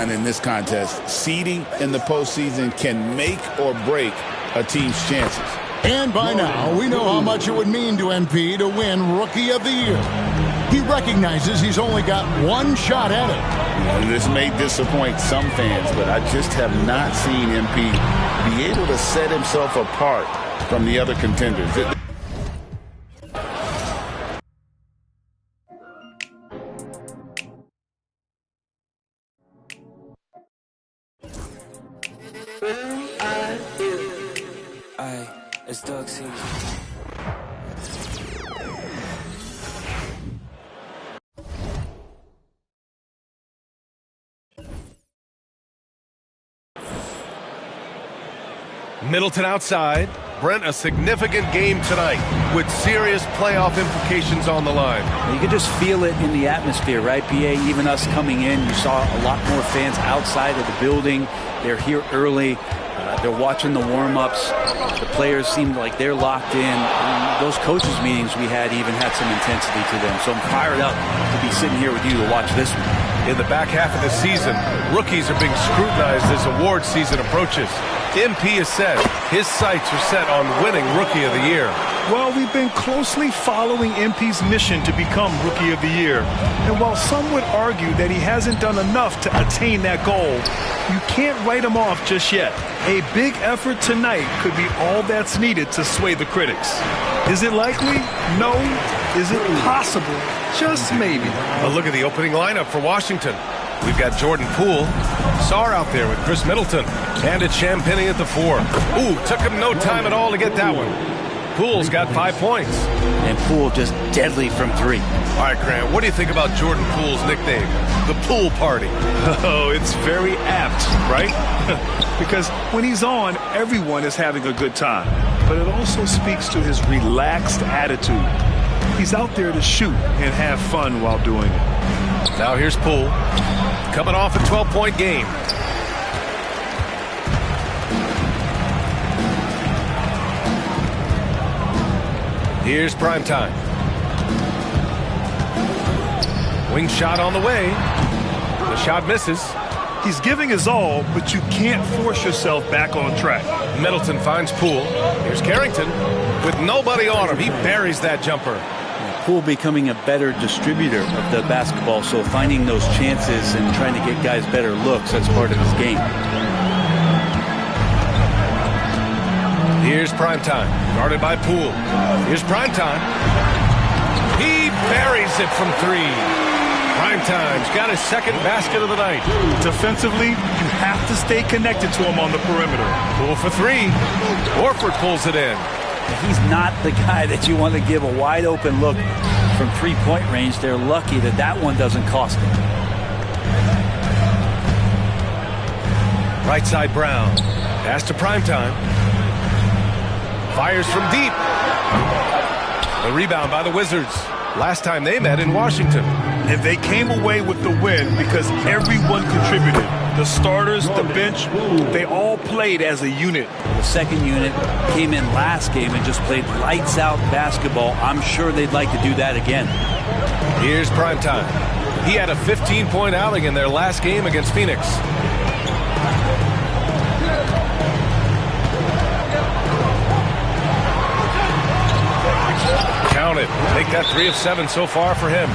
In this contest, seeding in the postseason can make or break a team's chances. And by now, we know how much it would mean to MP to win Rookie of the Year. He recognizes he's only got one shot at it. This may disappoint some fans, but I just have not seen MP be able to set himself apart from the other contenders. It's dog season. Middleton outside. Brent, a significant game tonight with serious playoff implications on the line. You can just feel it in the atmosphere, right, PA? Even us coming in, you saw a lot more fans outside of the building. They're here early. They're watching the warm-ups. The players seem like they're locked in. Those coaches meetings we had even had some intensity to them. So I'm fired up to be sitting here with you to watch this one. In the back half of the season, rookies are being scrutinized as award season approaches. MP has said his sights are set on winning Rookie of the Year. Well, we've been closely following MP's mission to become Rookie of the Year. And while some would argue that he hasn't done enough to attain that goal, you can't write him off just yet. A big effort tonight could be all that's needed to sway the critics. Is it likely? No. Is it possible? Just maybe. A look at the opening lineup for Washington. We've got Jordan Poole, Sarr out there with Chris Middleton, and it's Champagnie at the 4. Ooh, took him no time at all to get that one. Poole's got 5 points. And Poole just deadly from 3. All right, Grant, what do you think about Jordan Poole's nickname, the Pool Party? Oh, it's very apt, right? Because when he's on, everyone is having a good time. But it also speaks to his relaxed attitude. He's out there to shoot and have fun while doing it. Now here's Poole, coming off a 12-point game. Here's Primetime. Wing shot on the way. The shot misses. He's giving his all, but you can't force yourself back on track. Middleton finds Poole. Here's Carrington. With nobody on him, he buries that jumper. Poole becoming a better distributor of the basketball, so finding those chances and trying to get guys better looks, that's part of his game. Here's Primetime, guarded by Poole. Here's Primetime. He buries it from 3. Primetime's got his second basket of the night. Defensively, you have to stay connected to him on the perimeter. Poole for 3. Horford pulls it in. He's not the guy that you want to give a wide open look from 3-point range. They're lucky that that one doesn't cost them. Right side Brown. Pass to Primetime. Fires from deep. The rebound by the Wizards. Last time they met in Washington. And they came away with the win because everyone contributed. The starters, the bench, they all played as a unit. The second unit came in last game and just played lights-out basketball. I'm sure they'd like to do that again. Here's prime time. He had a 15-point outing in their last game against Phoenix. Count it. Make that 3 of 7 so far for him.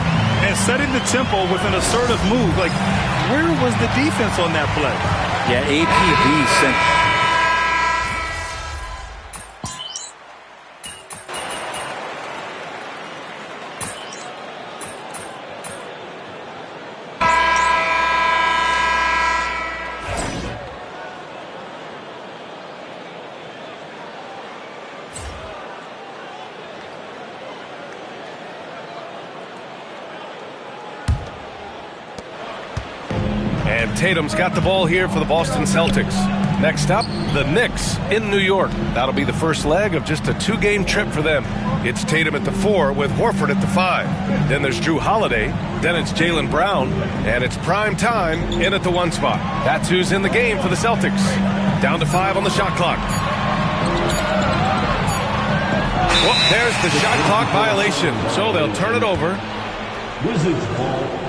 And setting the tempo with an assertive move. Like, where was the defense on that play? Yeah, APB sent... Tatum's got the ball here for the Boston Celtics. Next up, the Knicks in New York. That'll be the first leg of just a 2-game trip for them. It's Tatum at the 4 with Horford at the 5. Then there's Drew Holiday. Then it's Jaylen Brown. And it's prime time in at the 1 spot. That's who's in the game for the Celtics. Down to 5 on the shot clock. Well, there's the shot clock violation. So they'll turn it over. Wizards ball.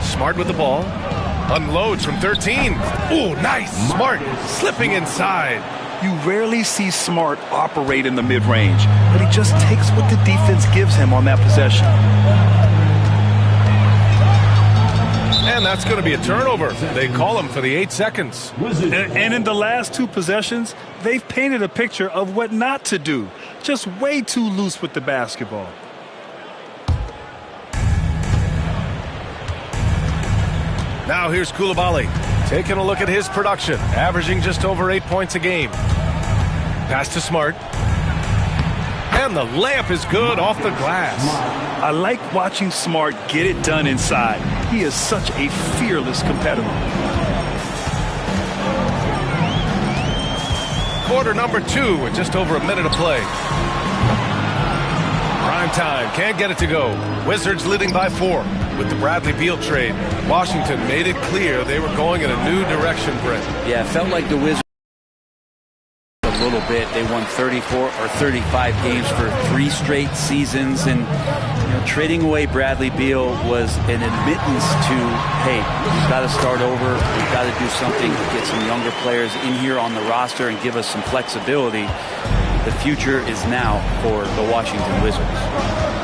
Smart with the ball. Unloads from 13. Ooh, nice. Smart slipping inside. You rarely see Smart operate in the mid-range, but he just takes what the defense gives him on that possession. And that's going to be a turnover. They call him for the 8 seconds. And in the last 2 possessions, they've painted a picture of what not to do. Just way too loose with the basketball. Now here's Coulibaly taking a look at his production, averaging just over 8 points a game. Pass to Smart. And the layup is good off the glass. I like watching Smart get it done inside. He is such a fearless competitor. Quarter number 2 with just over a minute of play. Prime time, can't get it to go. Wizards leading by 4. With the Bradley Beal trade, Washington made it clear they were going in a new direction, Brent. Yeah, it felt like the Wizards a little bit. They won 34 or 35 games for 3 straight seasons, and trading away Bradley Beal was an admittance to, hey, we've got to start over. We've got to do something to get some younger players in here on the roster and give us some flexibility. The future is now for the Washington Wizards.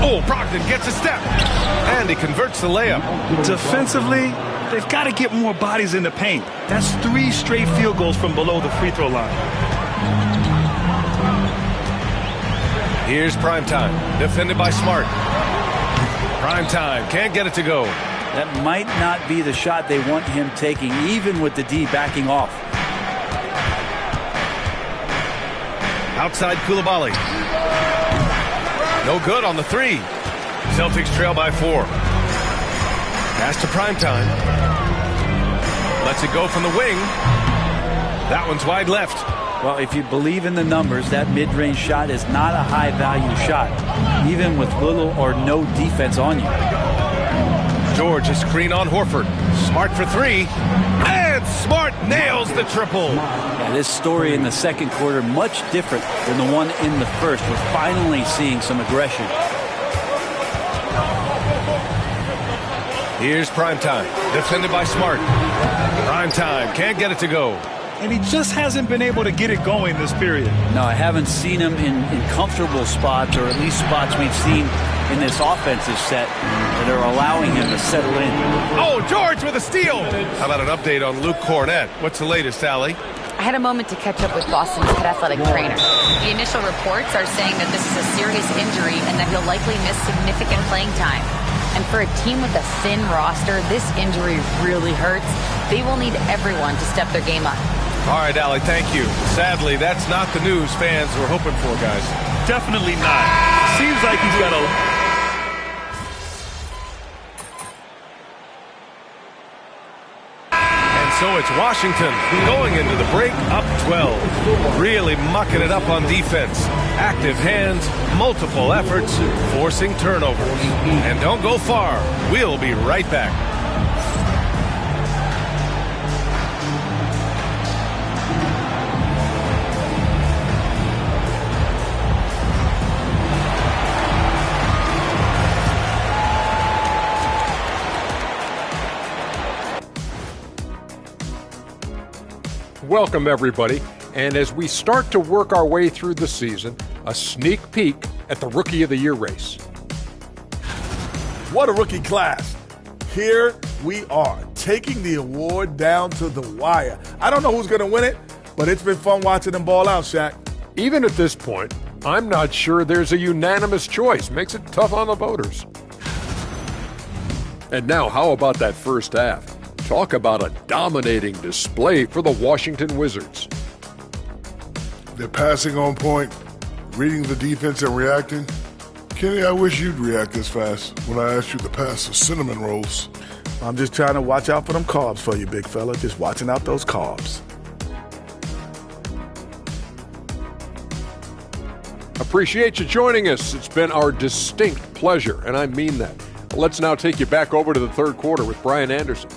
Oh, Brogdon gets a step, and he converts the layup. Defensively, they've got to get more bodies in the paint. That's 3 straight field goals from below the free throw line. Here's prime time, defended by Smart. Prime time, can't get it to go. That might not be the shot they want him taking, even with the D backing off. Outside Coulibaly. No good on the 3. Celtics trail by 4. Pass to primetime. Lets it go from the wing. That one's wide left. Well, if you believe in the numbers, that mid-range shot is not a high-value shot, even with little or no defense on you. George, a screen on Horford. Smart for 3. And Smart nails the triple. Yeah, this story in the second quarter, much different than the one in the first. We're finally seeing some aggression. Here's primetime, defended by Smart. Primetime, can't get it to go. And he just hasn't been able to get it going this period. No, I haven't seen him in comfortable spots, or at least spots we've seen in this offensive set that are allowing him to settle in. Oh, George with a steal. How about an update on Luke Cornett? What's the latest, Allie? I had a moment to catch up with Boston's head athletic trainer. The initial reports are saying that this is a serious injury and that he'll likely miss significant playing time. And for a team with a thin roster, this injury really hurts. They will need everyone to step their game up. All right, Allie, thank you. Sadly, that's not the news fans were hoping for, guys. Definitely not. Seems like he's got a... So it's Washington going into the break up 12. Really mucking it up on defense. Active hands, multiple efforts, forcing turnovers. And don't go far. We'll be right back. Welcome, everybody. And as we start to work our way through the season, a sneak peek at the Rookie of the Year race. What a rookie class. Here we are, taking the award down to the wire. I don't know who's going to win it, but it's been fun watching them ball out, Shaq. Even at this point, I'm not sure there's a unanimous choice. Makes it tough on the voters. And now, how about that first half? Talk about a dominating display for the Washington Wizards. They're passing on point, reading the defense and reacting. Kenny, I wish you'd react this fast when I asked you to pass the cinnamon rolls. I'm just trying to watch out for them carbs for you, big fella. Just watching out those carbs. Appreciate you joining us. It's been our distinct pleasure, and I mean that. Let's now take you back over to the third quarter with Brian Anderson.